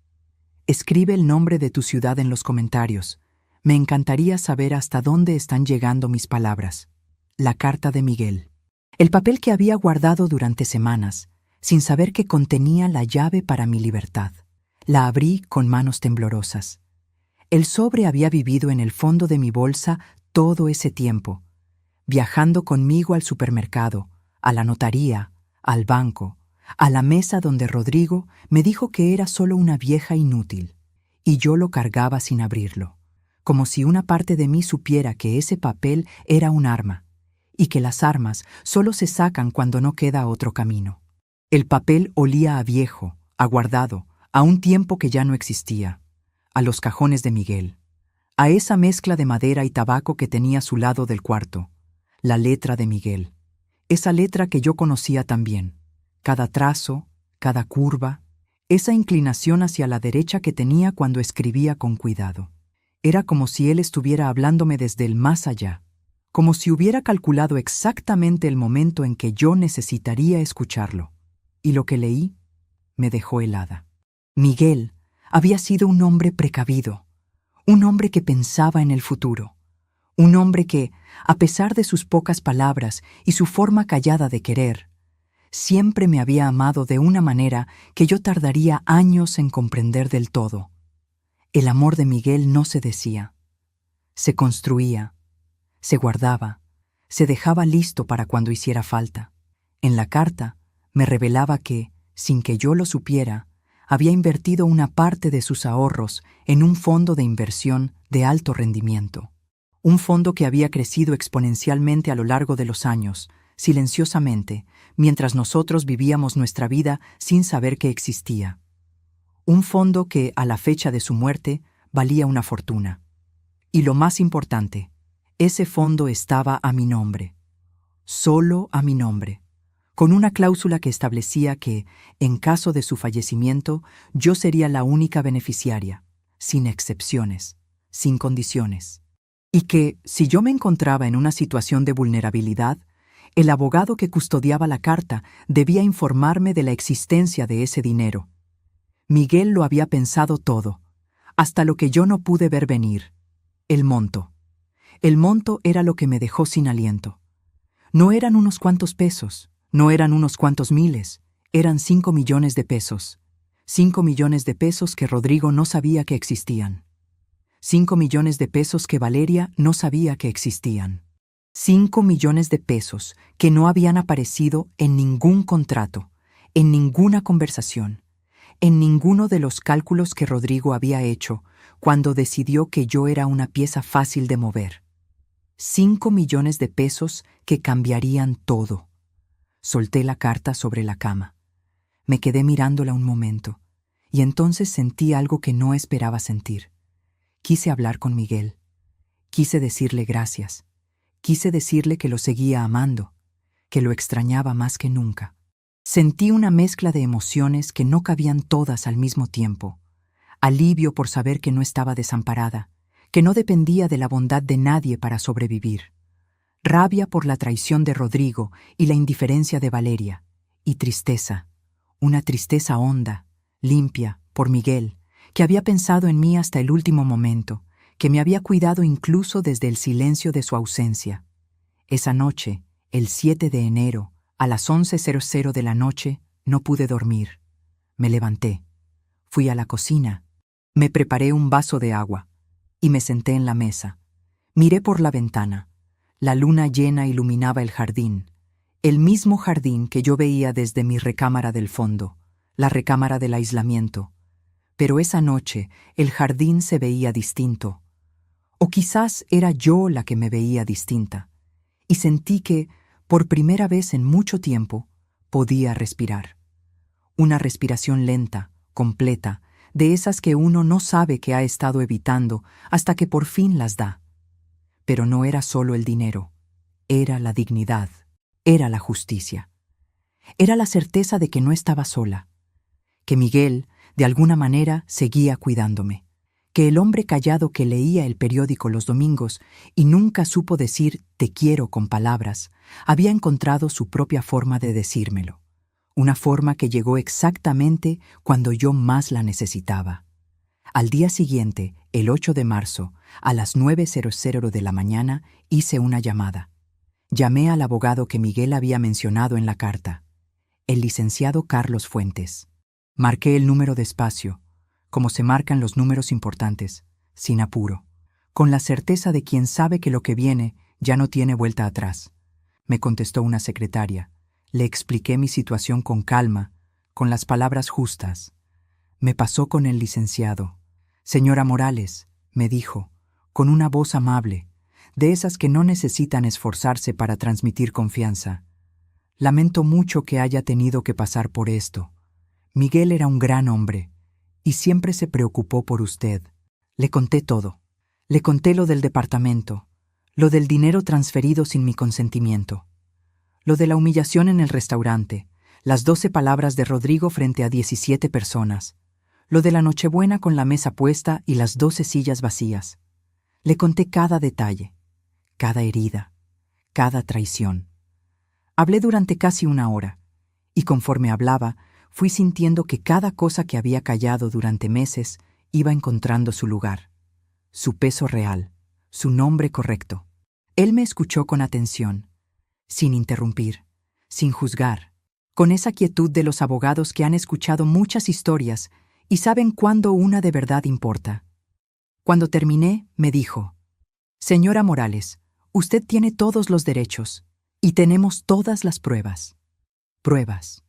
Escribe el nombre de tu ciudad en los comentarios. Me encantaría saber hasta dónde están llegando mis palabras. La carta de Miguel. El papel que había guardado durante semanas, sin saber que contenía la llave para mi libertad. La abrí con manos temblorosas. El sobre había vivido en el fondo de mi bolsa todo ese tiempo, viajando conmigo al supermercado, a la notaría, al banco, a la mesa donde Rodrigo me dijo que era solo una vieja inútil, y yo lo cargaba sin abrirlo, como si una parte de mí supiera que ese papel era un arma, y que las armas solo se sacan cuando no queda otro camino. El papel olía a viejo, a guardado, a un tiempo que ya no existía, a los cajones de Miguel, a esa mezcla de madera y tabaco que tenía a su lado del cuarto, la letra de Miguel, esa letra que yo conocía también, cada trazo, cada curva, esa inclinación hacia la derecha que tenía cuando escribía con cuidado. Era como si él estuviera hablándome desde el más allá, como si hubiera calculado exactamente el momento en que yo necesitaría escucharlo. Y lo que leí me dejó helada. Miguel había sido un hombre precavido, un hombre que pensaba en el futuro, un hombre que, a pesar de sus pocas palabras y su forma callada de querer, siempre me había amado de una manera que yo tardaría años en comprender del todo. El amor de Miguel no se decía, se construía, se guardaba, se dejaba listo para cuando hiciera falta. En la carta me revelaba que, sin que yo lo supiera, había invertido una parte de sus ahorros en un fondo de inversión de alto rendimiento. Un fondo que había crecido exponencialmente a lo largo de los años, silenciosamente, mientras nosotros vivíamos nuestra vida sin saber que existía. Un fondo que, a la fecha de su muerte, valía una fortuna. Y lo más importante, ese fondo estaba a mi nombre. Solo a mi nombre, con una cláusula que establecía que, en caso de su fallecimiento, yo sería la única beneficiaria, sin excepciones, sin condiciones. Y que, si yo me encontraba en una situación de vulnerabilidad, el abogado que custodiaba la carta debía informarme de la existencia de ese dinero. Miguel lo había pensado todo, hasta lo que yo no pude ver venir: el monto. El monto era lo que me dejó sin aliento. No eran unos cuantos pesos, no eran unos cuantos miles, eran 5 millones de pesos. 5 millones de pesos que Rodrigo no sabía que existían. 5 millones de pesos que Valeria no sabía que existían. 5 millones de pesos que no habían aparecido en ningún contrato, en ninguna conversación, en ninguno de los cálculos que Rodrigo había hecho cuando decidió que yo era una pieza fácil de mover. 5 millones de pesos que cambiarían todo. Solté la carta sobre la cama. Me quedé mirándola un momento, y entonces sentí algo que no esperaba sentir. Quise hablar con Miguel. Quise decirle gracias. Quise decirle que lo seguía amando, que lo extrañaba más que nunca. Sentí una mezcla de emociones que no cabían todas al mismo tiempo. Alivio por saber que no estaba desamparada, que no dependía de la bondad de nadie para sobrevivir. Rabia por la traición de Rodrigo y la indiferencia de Valeria. Y tristeza, una tristeza honda, limpia, por Miguel, que había pensado en mí hasta el último momento, que me había cuidado incluso desde el silencio de su ausencia. Esa noche, el 7 de enero, a las 11:00 de la noche, no pude dormir. Me levanté. Fui a la cocina. Me preparé un vaso de agua y me senté en la mesa. Miré por la ventana. La luna llena iluminaba el jardín, el mismo jardín que yo veía desde mi recámara del fondo, la recámara del aislamiento. Pero esa noche el jardín se veía distinto. O quizás era yo la que me veía distinta. Y sentí que, por primera vez en mucho tiempo, podía respirar. Una respiración lenta, completa, de esas que uno no sabe que ha estado evitando hasta que por fin las da. Pero no era solo el dinero, era la dignidad, era la justicia. Era la certeza de que no estaba sola, que Miguel, de alguna manera, seguía cuidándome, que el hombre callado que leía el periódico los domingos y nunca supo decir «te quiero» con palabras, había encontrado su propia forma de decírmelo, una forma que llegó exactamente cuando yo más la necesitaba. Al día siguiente, el 8 de marzo, a las 9:00 de la mañana, hice una llamada. Llamé al abogado que Miguel había mencionado en la carta, el licenciado Carlos Fuentes. Marqué el número despacio, como se marcan los números importantes, sin apuro, con la certeza de quien sabe que lo que viene ya no tiene vuelta atrás. Me contestó una secretaria. Le expliqué mi situación con calma, con las palabras justas. Me pasó con el licenciado. «Señora Morales», me dijo, con una voz amable, de esas que no necesitan esforzarse para transmitir confianza. «Lamento mucho que haya tenido que pasar por esto. Miguel era un gran hombre y siempre se preocupó por usted». Le conté todo. Le conté lo del departamento, lo del dinero transferido sin mi consentimiento, lo de la humillación en el restaurante, las 12 palabras de Rodrigo frente a 17 personas, lo de la Nochebuena con la mesa puesta y las 12 sillas vacías. Le conté cada detalle, cada herida, cada traición. Hablé durante casi una hora, y conforme hablaba, fui sintiendo que cada cosa que había callado durante meses iba encontrando su lugar, su peso real, su nombre correcto. Él me escuchó con atención, sin interrumpir, sin juzgar, con esa quietud de los abogados que han escuchado muchas historias y saben cuándo una de verdad importa. Cuando terminé, me dijo: «Señora Morales, usted tiene todos los derechos y tenemos todas las pruebas». Pruebas.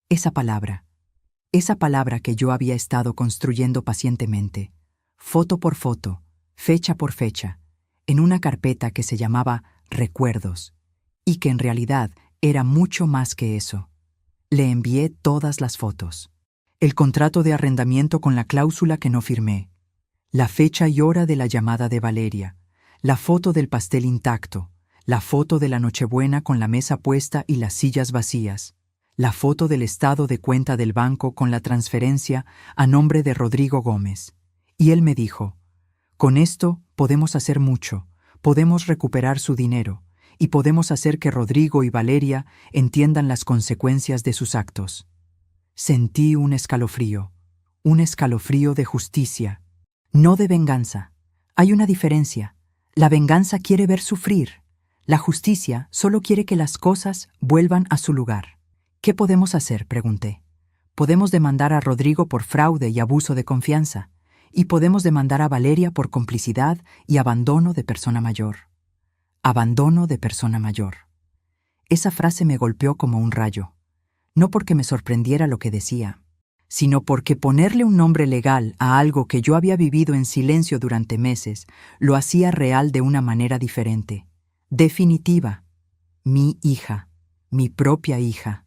Esa palabra. Esa palabra que yo había estado construyendo pacientemente, foto por foto, fecha por fecha, en una carpeta que se llamaba Recuerdos, y que en realidad era mucho más que eso. Le envié todas las fotos. El contrato de arrendamiento con la cláusula que no firmé, la fecha y hora de la llamada de Valeria, la foto del pastel intacto, la foto de la Nochebuena con la mesa puesta y las sillas vacías, la foto del estado de cuenta del banco con la transferencia a nombre de Rodrigo Gómez. Y él me dijo, con esto podemos hacer mucho, podemos recuperar su dinero y podemos hacer que Rodrigo y Valeria entiendan las consecuencias de sus actos. Sentí un escalofrío de justicia, no de venganza. Hay una diferencia. La venganza quiere ver sufrir. La justicia solo quiere que las cosas vuelvan a su lugar. ¿Qué podemos hacer?, pregunté. Podemos demandar a Rodrigo por fraude y abuso de confianza, y podemos demandar a Valeria por complicidad y abandono de persona mayor. Abandono de persona mayor. Esa frase me golpeó como un rayo, no porque me sorprendiera lo que decía, sino porque ponerle un nombre legal a algo que yo había vivido en silencio durante meses lo hacía real de una manera diferente, definitiva. Mi hija, mi propia hija.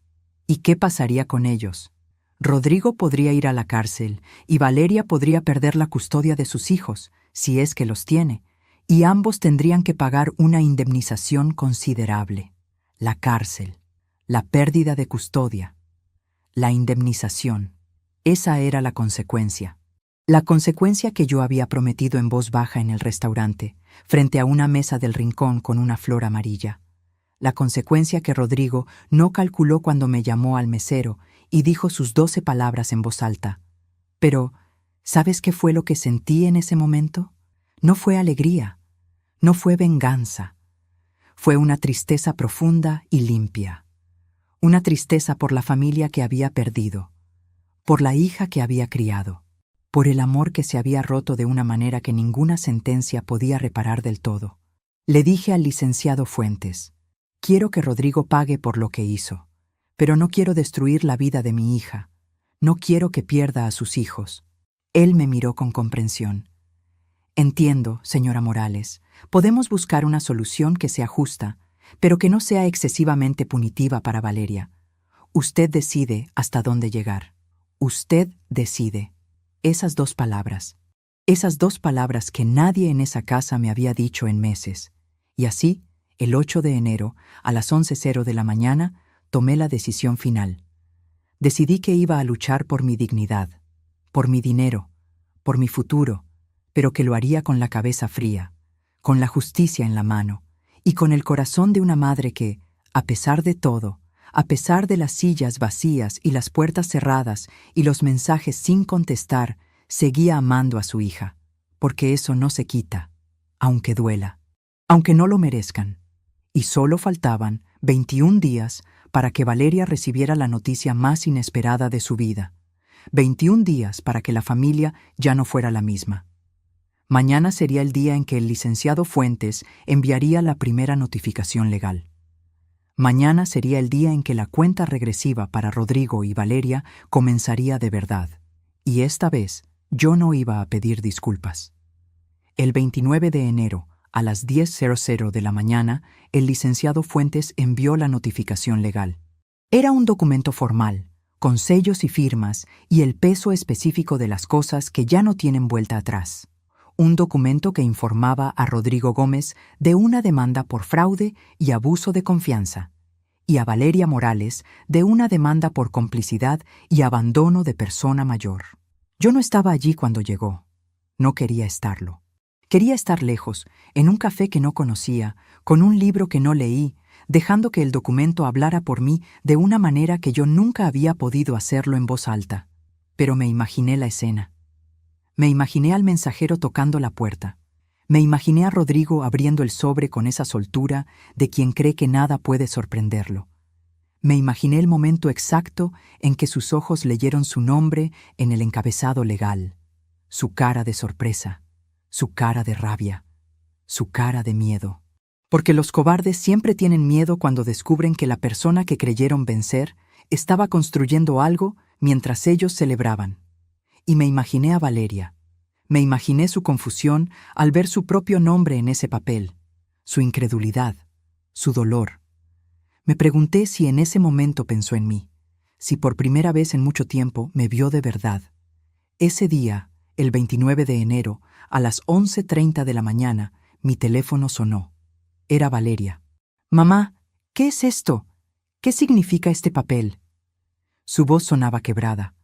¿Y qué pasaría con ellos? Rodrigo podría ir a la cárcel y Valeria podría perder la custodia de sus hijos, si es que los tiene, y ambos tendrían que pagar una indemnización considerable. La cárcel, la pérdida de custodia, la indemnización. Esa era la consecuencia. La consecuencia que yo había prometido en voz baja en el restaurante, frente a una mesa del rincón con una flor amarilla. La consecuencia que Rodrigo no calculó cuando me llamó al mesero y dijo sus 12 palabras en voz alta. Pero, ¿sabes qué fue lo que sentí en ese momento? No fue alegría, no fue venganza. Fue una tristeza profunda y limpia. Una tristeza por la familia que había perdido, por la hija que había criado, por el amor que se había roto de una manera que ninguna sentencia podía reparar del todo. Le dije al licenciado Fuentes, quiero que Rodrigo pague por lo que hizo, pero no quiero destruir la vida de mi hija. No quiero que pierda a sus hijos. Él me miró con comprensión. Entiendo, señora Morales, podemos buscar una solución que sea justa, pero que no sea excesivamente punitiva para Valeria. Usted decide hasta dónde llegar. Usted decide. Esas 2 palabras. Esas 2 palabras que nadie en esa casa me había dicho en meses. Y así, el 8 de enero, a las 11:00 de la mañana, tomé la decisión final. Decidí que iba a luchar por mi dignidad, por mi dinero, por mi futuro, pero que lo haría con la cabeza fría, con la justicia en la mano y con el corazón de una madre que, a pesar de todo, a pesar de las sillas vacías y las puertas cerradas y los mensajes sin contestar, seguía amando a su hija, porque eso no se quita, aunque duela, aunque no lo merezcan. Y solo faltaban 21 días para que Valeria recibiera la noticia más inesperada de su vida. 21 días para que la familia ya no fuera la misma. Mañana sería el día en que el licenciado Fuentes enviaría la primera notificación legal. Mañana sería el día en que la cuenta regresiva para Rodrigo y Valeria comenzaría de verdad. Y esta vez yo no iba a pedir disculpas. El 29 de enero, a las 10:00 de la mañana, el licenciado Fuentes envió la notificación legal. Era un documento formal, con sellos y firmas y el peso específico de las cosas que ya no tienen vuelta atrás. Un documento que informaba a Rodrigo Gómez de una demanda por fraude y abuso de confianza, y a Valeria Morales de una demanda por complicidad y abandono de persona mayor. Yo no estaba allí cuando llegó. No quería estarlo. Quería estar lejos, en un café que no conocía, con un libro que no leí, dejando que el documento hablara por mí de una manera que yo nunca había podido hacerlo en voz alta. Pero me imaginé la escena. Me imaginé al mensajero tocando la puerta. Me imaginé a Rodrigo abriendo el sobre con esa soltura de quien cree que nada puede sorprenderlo. Me imaginé el momento exacto en que sus ojos leyeron su nombre en el encabezado legal, su cara de sorpresa, su cara de rabia, su cara de miedo. Porque los cobardes siempre tienen miedo cuando descubren que la persona que creyeron vencer estaba construyendo algo mientras ellos celebraban. Y me imaginé a Valeria. Me imaginé su confusión al ver su propio nombre en ese papel, su incredulidad, su dolor. Me pregunté si en ese momento pensó en mí, si por primera vez en mucho tiempo me vio de verdad. Ese día, el 29 de enero, a las 11:30 de la mañana, mi teléfono sonó. Era Valeria. «Mamá, ¿qué es esto? ¿Qué significa este papel?» Su voz sonaba quebrada.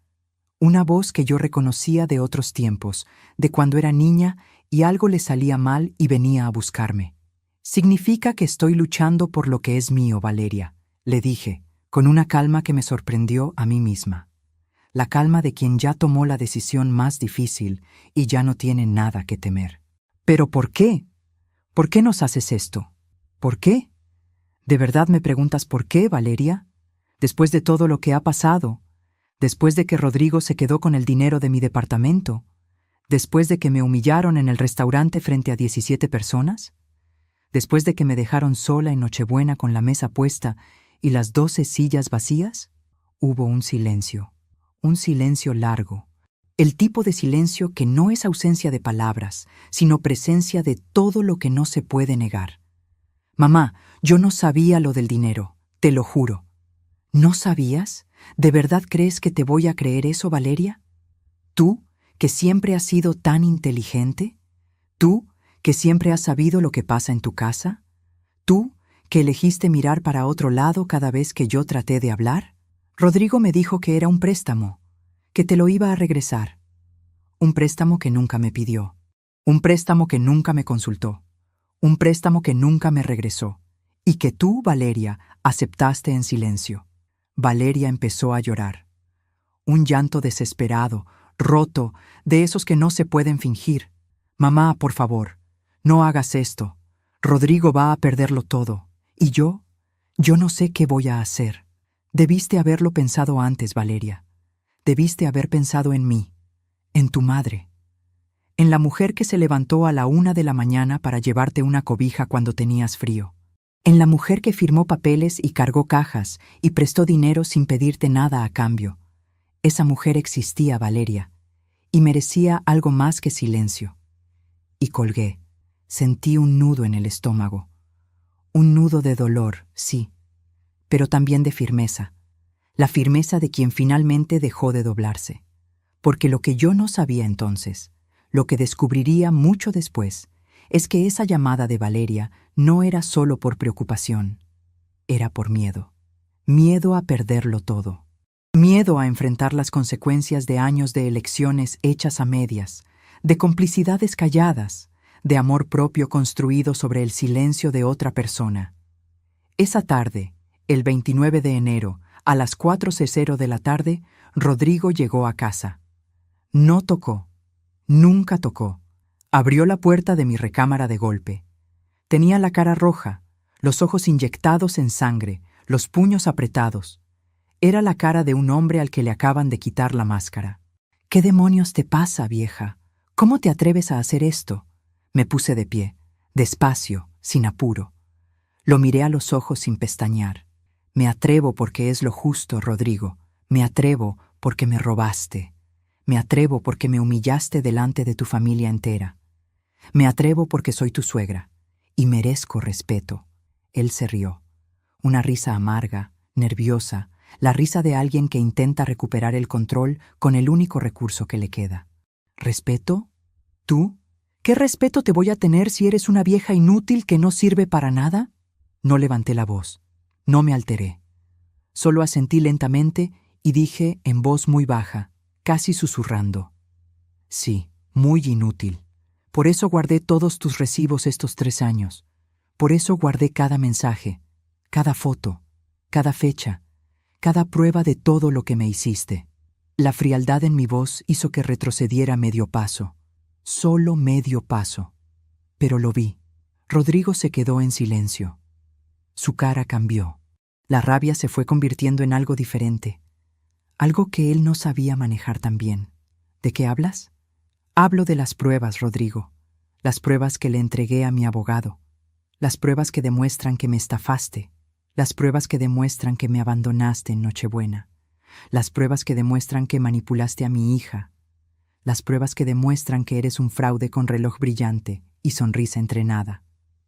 Una voz que yo reconocía de otros tiempos, de cuando era niña y algo le salía mal y venía a buscarme. «Significa que estoy luchando por lo que es mío, Valeria», le dije, con una calma que me sorprendió a mí misma. La calma de quien ya tomó la decisión más difícil y ya no tiene nada que temer. «¿Pero por qué? ¿Por qué nos haces esto? ¿Por qué? ¿De verdad me preguntas por qué, Valeria? Después de todo lo que ha pasado, después de que Rodrigo se quedó con el dinero de mi departamento, después de que me humillaron en el restaurante frente a 17 personas, después de que me dejaron sola en Nochebuena con la mesa puesta y las 12 sillas vacías». Hubo un silencio largo, el tipo de silencio que no es ausencia de palabras, sino presencia de todo lo que no se puede negar. «Mamá, yo no sabía lo del dinero, te lo juro». «¿No sabías? ¿De verdad crees que te voy a creer eso, Valeria? ¿Tú, que siempre has sido tan inteligente? ¿Tú, que siempre has sabido lo que pasa en tu casa? ¿Tú, que elegiste mirar para otro lado cada vez que yo traté de hablar? Rodrigo me dijo que era un préstamo, que te lo iba a regresar. Un préstamo que nunca me pidió. Un préstamo que nunca me consultó. Un préstamo que nunca me regresó. Y que tú, Valeria, aceptaste en silencio». Valeria empezó a llorar. Un llanto desesperado, roto, de esos que no se pueden fingir. «Mamá, por favor, no hagas esto. Rodrigo va a perderlo todo. ¿Y yo? Yo no sé qué voy a hacer». «Debiste haberlo pensado antes, Valeria. Debiste haber pensado en mí, en tu madre, en la mujer que se levantó a la 1 de la mañana para llevarte una cobija cuando tenías frío, en la mujer que firmó papeles y cargó cajas y prestó dinero sin pedirte nada a cambio. Esa mujer existía, Valeria, y merecía algo más que silencio». Y colgué. Sentí un nudo en el estómago. Un nudo de dolor, sí, pero también de firmeza. La firmeza de quien finalmente dejó de doblarse. Porque lo que yo no sabía entonces, lo que descubriría mucho después, es que esa llamada de Valeria no era solo por preocupación, era por miedo. Miedo a perderlo todo. Miedo a enfrentar las consecuencias de años de elecciones hechas a medias, de complicidades calladas, de amor propio construido sobre el silencio de otra persona. Esa tarde, el 29 de enero, a las 4:00 de la tarde, Rodrigo llegó a casa. No tocó, nunca tocó. Abrió la puerta de mi recámara de golpe. Tenía la cara roja, los ojos inyectados en sangre, los puños apretados. Era la cara de un hombre al que le acaban de quitar la máscara. «¿Qué demonios te pasa, vieja? ¿Cómo te atreves a hacer esto?» Me puse de pie, despacio, sin apuro. Lo miré a los ojos sin pestañear. «Me atrevo porque es lo justo, Rodrigo. Me atrevo porque me robaste. Me atrevo porque me humillaste delante de tu familia entera. Me atrevo porque soy tu suegra. Y merezco respeto». Él se rió. Una risa amarga, nerviosa, la risa de alguien que intenta recuperar el control con el único recurso que le queda. «¿Respeto? ¿Tú? ¿Qué respeto te voy a tener si eres una vieja inútil que no sirve para nada?» No levanté la voz. No me alteré. Solo asentí lentamente y dije en voz muy baja, casi susurrando: «Sí, muy inútil. Por eso guardé todos tus recibos estos 3 años. Por eso guardé cada mensaje, cada foto, cada fecha, cada prueba de todo lo que me hiciste». La frialdad en mi voz hizo que retrocediera medio paso. Solo medio paso. Pero lo vi. Rodrigo se quedó en silencio. Su cara cambió. La rabia se fue convirtiendo en algo diferente, algo que él no sabía manejar tan bien. ¿De qué hablas? Hablo de las pruebas, Rodrigo, las pruebas que le entregué a mi abogado, las pruebas que demuestran que me estafaste, las pruebas que demuestran que me abandonaste en Nochebuena, las pruebas que demuestran que manipulaste a mi hija, las pruebas que demuestran que eres un fraude con reloj brillante y sonrisa entrenada.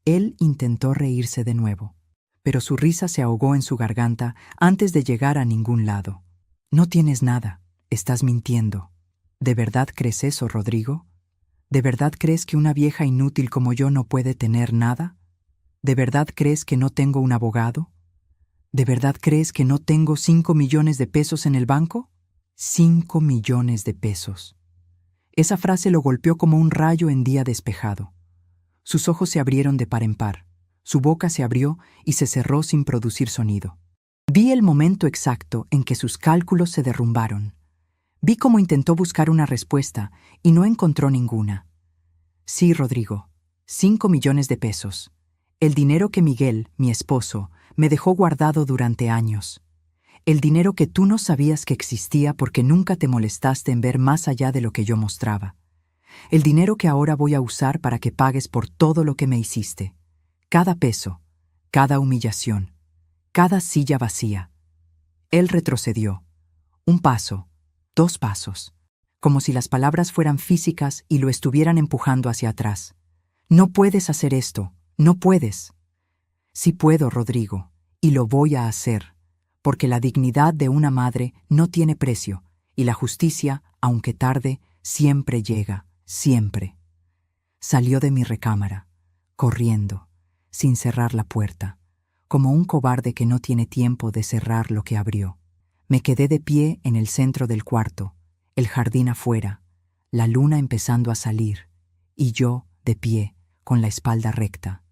Él intentó reírse de nuevo, pero su risa se ahogó en su garganta antes de llegar a ningún lado. No tienes nada, estás mintiendo. ¿De verdad crees eso, Rodrigo? ¿De verdad crees que una vieja inútil como yo no puede tener nada? ¿De verdad crees que no tengo un abogado? ¿De verdad crees que no tengo 5 millones de pesos en el banco? 5 millones de pesos. Esa frase lo golpeó como un rayo en día despejado. Sus ojos se abrieron de par en par, su boca se abrió y se cerró sin producir sonido. Vi el momento exacto en que sus cálculos se derrumbaron. Vi cómo intentó buscar una respuesta y no encontró ninguna. Sí, Rodrigo, 5 millones de pesos. El dinero que Miguel, mi esposo, me dejó guardado durante años. El dinero que tú no sabías que existía porque nunca te molestaste en ver más allá de lo que yo mostraba. El dinero que ahora voy a usar para que pagues por todo lo que me hiciste. Cada peso, cada humillación, cada silla vacía. Él retrocedió. 1 paso, 2 pasos, como si las palabras fueran físicas y lo estuvieran empujando hacia atrás. No puedes hacer esto, no puedes. Sí puedo, Rodrigo, y lo voy a hacer, porque la dignidad de una madre no tiene precio, y la justicia, aunque tarde, siempre llega, siempre. Salió de mi recámara, corriendo, sin cerrar la puerta, como un cobarde que no tiene tiempo de cerrar lo que abrió. Me quedé de pie en el centro del cuarto, el jardín afuera, la luna empezando a salir, y yo, de pie, con la espalda recta.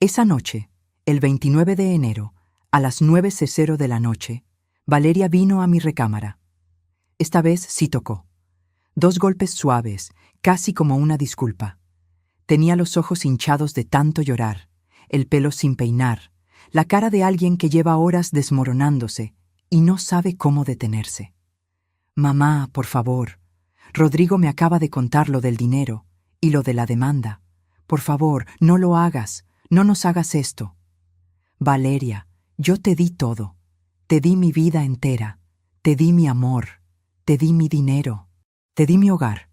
Esa noche, el 29 de enero, a las 9:00 de la noche, Valeria vino a mi recámara. Esta vez sí tocó. 2 golpes suaves, casi como una disculpa. Tenía los ojos hinchados de tanto llorar, el pelo sin peinar, la cara de alguien que lleva horas desmoronándose y no sabe cómo detenerse. Mamá, por favor. Rodrigo me acaba de contar lo del dinero y lo de la demanda. Por favor, no lo hagas, no nos hagas esto. Valeria, yo te di todo. Te di mi vida entera. Te di mi amor. Te di mi dinero. Te di mi hogar.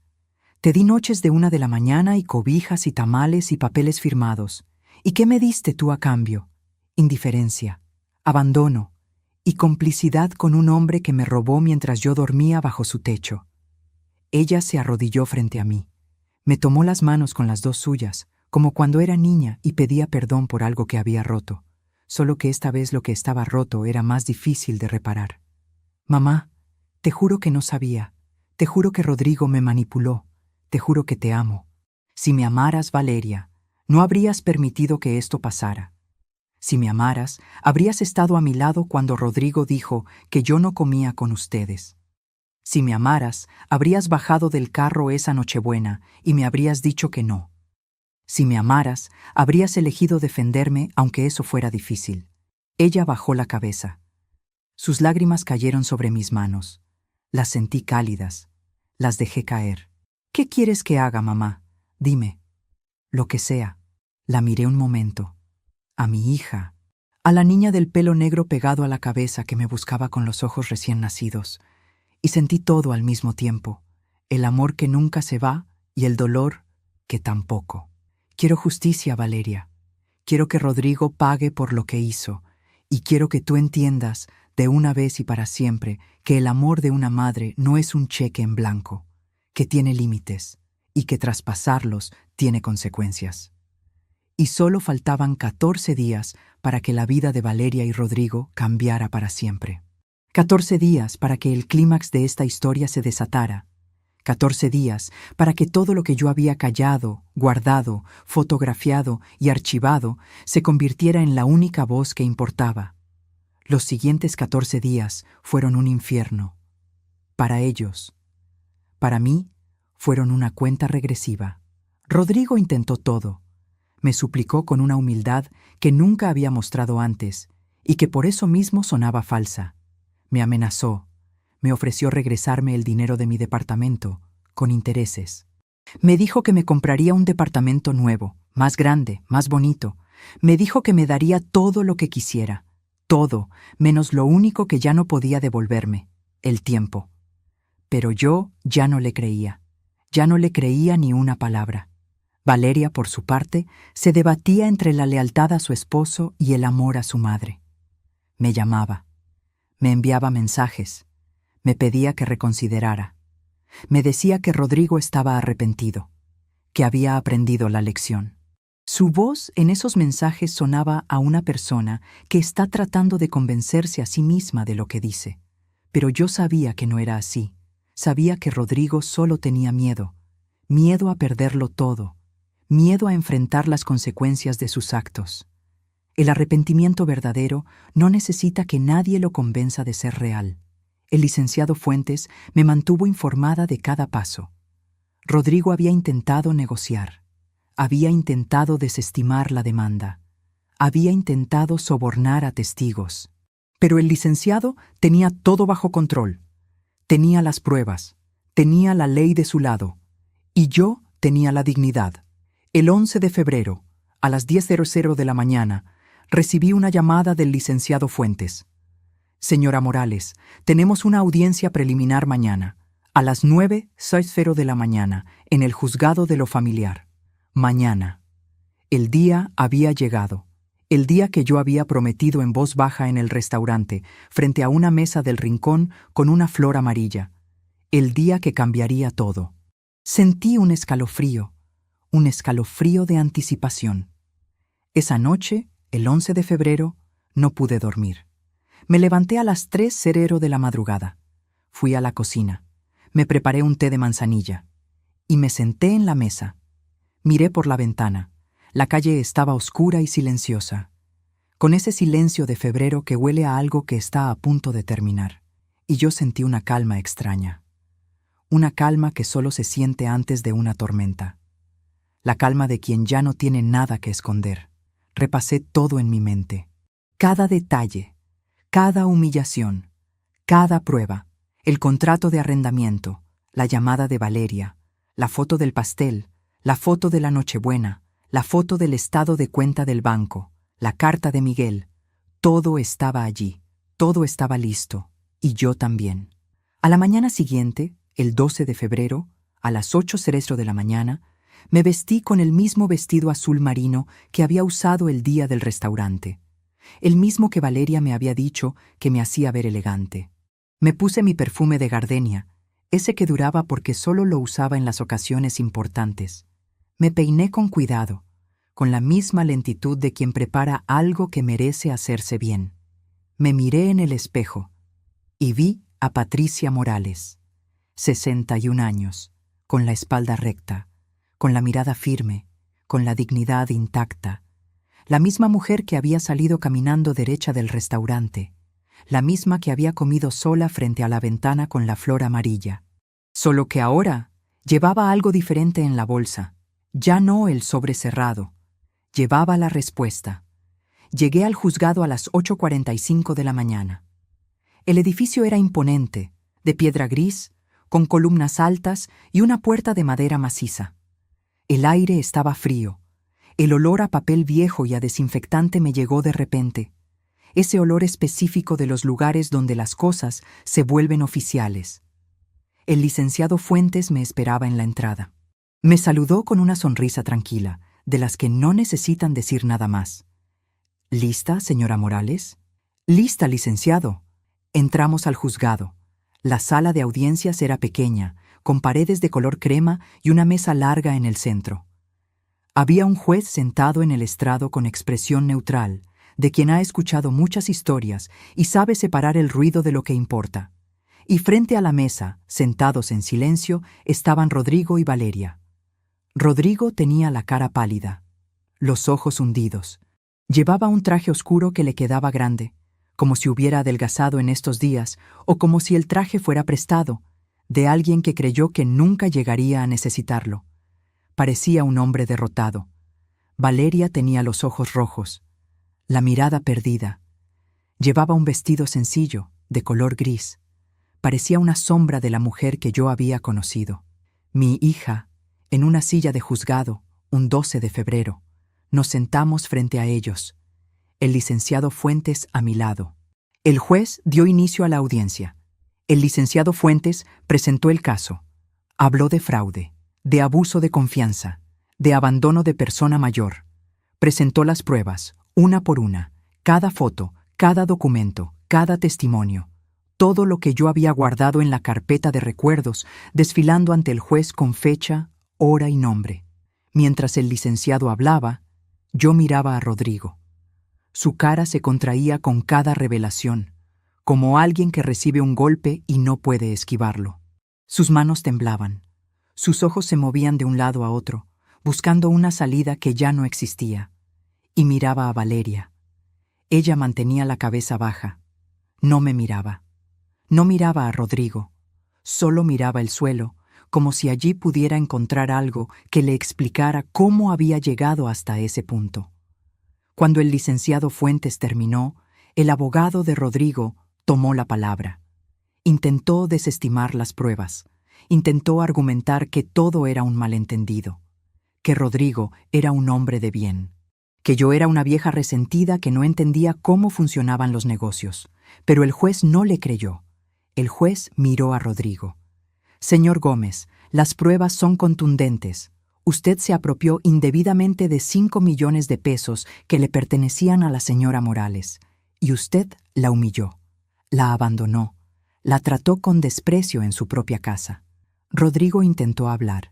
Te di noches de 1 de la mañana y cobijas y tamales y papeles firmados. ¿Y qué me diste tú a cambio? Indiferencia, abandono y complicidad con un hombre que me robó mientras yo dormía bajo su techo. Ella se arrodilló frente a mí. Me tomó las manos con las 2 suyas, como cuando era niña y pedía perdón por algo que había roto, solo que esta vez lo que estaba roto era más difícil de reparar. Mamá, te juro que no sabía. Te juro que Rodrigo me manipuló. Te juro que te amo. Si me amaras, Valeria, no habrías permitido que esto pasara. Si me amaras, habrías estado a mi lado cuando Rodrigo dijo que yo no comía con ustedes. Si me amaras, habrías bajado del carro esa Nochebuena y me habrías dicho que no. Si me amaras, habrías elegido defenderme aunque eso fuera difícil. Ella bajó la cabeza. Sus lágrimas cayeron sobre mis manos. Las sentí cálidas. Las dejé caer. ¿Qué quieres que haga, mamá? Dime. Lo que sea. La miré un momento. A mi hija. A la niña del pelo negro pegado a la cabeza que me buscaba con los ojos recién nacidos. Y sentí todo al mismo tiempo. El amor que nunca se va y el dolor que tampoco. Quiero justicia, Valeria. Quiero que Rodrigo pague por lo que hizo. Y quiero que tú entiendas, de una vez y para siempre, que el amor de una madre no es un cheque en blanco, que tiene límites y que traspasarlos tiene consecuencias. Y solo faltaban 14 días para que la vida de Valeria y Rodrigo cambiara para siempre. 14 días para que el clímax de esta historia se desatara. 14 días para que todo lo que yo había callado, guardado, fotografiado y archivado se convirtiera en la única voz que importaba. Los siguientes 14 días fueron un infierno. Para ellos. Para mí, fueron una cuenta regresiva. Rodrigo intentó todo. Me suplicó con una humildad que nunca había mostrado antes y que por eso mismo sonaba falsa. Me amenazó. Me ofreció regresarme el dinero de mi departamento, con intereses. Me dijo que me compraría un departamento nuevo, más grande, más bonito. Me dijo que me daría todo lo que quisiera. Todo, menos lo único que ya no podía devolverme, el tiempo. Pero yo ya no le creía. Ya no le creía ni una palabra. Valeria, por su parte, se debatía entre la lealtad a su esposo y el amor a su madre. Me llamaba, me enviaba mensajes, me pedía que reconsiderara. Me decía que Rodrigo estaba arrepentido, que había aprendido la lección. Su voz en esos mensajes sonaba a una persona que está tratando de convencerse a sí misma de lo que dice. Pero yo sabía que no era así. Sabía que Rodrigo solo tenía miedo, miedo a perderlo todo, miedo a enfrentar las consecuencias de sus actos. El arrepentimiento verdadero no necesita que nadie lo convenza de ser real. El licenciado Fuentes me mantuvo informada de cada paso. Rodrigo había intentado negociar, había intentado desestimar la demanda, había intentado sobornar a testigos. Pero el licenciado tenía todo bajo control. Tenía las pruebas, tenía la ley de su lado, y yo tenía la dignidad. El 11 de febrero, a las 10:00 de la mañana, recibí una llamada del licenciado Fuentes. Señora Morales, tenemos una audiencia preliminar mañana, a las 9:00 de la mañana, en el juzgado de lo familiar. Mañana. El día había llegado. El día que yo había prometido en voz baja en el restaurante, frente a una mesa del rincón con una flor amarilla. El día que cambiaría todo. Sentí un escalofrío de anticipación. Esa noche, el 11 de febrero, no pude dormir. Me levanté a las 3:00 de la madrugada. Fui a la cocina. Me preparé un té de manzanilla. Y me senté en la mesa. Miré por la ventana. La calle estaba oscura y silenciosa, con ese silencio de febrero que huele a algo que está a punto de terminar. Y yo sentí una calma extraña. Una calma que solo se siente antes de una tormenta. La calma de quien ya no tiene nada que esconder. Repasé todo en mi mente. Cada detalle, cada humillación, cada prueba, el contrato de arrendamiento, la llamada de Valeria, la foto del pastel, la foto de la Nochebuena, la foto del estado de cuenta del banco, la carta de Miguel. Todo estaba allí, todo estaba listo, y yo también. A la mañana siguiente, el 12 de febrero, a las 8:00 de la mañana, me vestí con el mismo vestido azul marino que había usado el día del restaurante, el mismo que Valeria me había dicho que me hacía ver elegante. Me puse mi perfume de gardenia, ese que duraba porque solo lo usaba en las ocasiones importantes. Me peiné con cuidado, con la misma lentitud de quien prepara algo que merece hacerse bien. Me miré en el espejo y vi a Patricia Morales, 61 años, con la espalda recta, con la mirada firme, con la dignidad intacta. La misma mujer que había salido caminando derecha del restaurante, la misma que había comido sola frente a la ventana con la flor amarilla. Solo que ahora llevaba algo diferente en la bolsa. Ya no el sobre cerrado. Llevaba la respuesta. Llegué al juzgado a las 8:45 de la mañana. El edificio era imponente, de piedra gris, con columnas altas y una puerta de madera maciza. El aire estaba frío. El olor a papel viejo y a desinfectante me llegó de repente. Ese olor específico de los lugares donde las cosas se vuelven oficiales. El licenciado Fuentes me esperaba en la entrada. Me saludó con una sonrisa tranquila, de las que no necesitan decir nada más. ¿Lista, señora Morales? Lista, licenciado. Entramos al juzgado. La sala de audiencias era pequeña, con paredes de color crema y una mesa larga en el centro. Había un juez sentado en el estrado con expresión neutral, de quien ha escuchado muchas historias y sabe separar el ruido de lo que importa. Y frente a la mesa, sentados en silencio, estaban Rodrigo y Valeria. Rodrigo tenía la cara pálida, los ojos hundidos. Llevaba un traje oscuro que le quedaba grande, como si hubiera adelgazado en estos días o como si el traje fuera prestado, de alguien que creyó que nunca llegaría a necesitarlo. Parecía un hombre derrotado. Valeria tenía los ojos rojos, la mirada perdida. Llevaba un vestido sencillo, de color gris. Parecía una sombra de la mujer que yo había conocido. Mi hija, en una silla de juzgado, un 12 de febrero, nos sentamos frente a ellos, el licenciado Fuentes a mi lado. El juez dio inicio a la audiencia. El licenciado Fuentes presentó el caso. Habló de fraude, de abuso de confianza, de abandono de persona mayor. Presentó las pruebas, una por una, cada foto, cada documento, cada testimonio, todo lo que yo había guardado en la carpeta de recuerdos, desfilando ante el juez con fecha, hora y nombre. Mientras el licenciado hablaba, yo miraba a Rodrigo. Su cara se contraía con cada revelación, como alguien que recibe un golpe y no puede esquivarlo. Sus manos temblaban. Sus ojos se movían de un lado a otro, buscando una salida que ya no existía. Y miraba a Valeria. Ella mantenía la cabeza baja. No me miraba. No miraba a Rodrigo. Solo miraba el suelo, como si allí pudiera encontrar algo que le explicara cómo había llegado hasta ese punto. Cuando el licenciado Fuentes terminó, el abogado de Rodrigo tomó la palabra. Intentó desestimar las pruebas. Intentó argumentar que todo era un malentendido, que Rodrigo era un hombre de bien, que yo era una vieja resentida que no entendía cómo funcionaban los negocios. Pero el juez no le creyó. El juez miró a Rodrigo. Señor Gómez, las pruebas son contundentes. Usted se apropió indebidamente de 5 millones de pesos que le pertenecían a la señora Morales, y usted la humilló, la abandonó, la trató con desprecio en su propia casa. Rodrigo intentó hablar,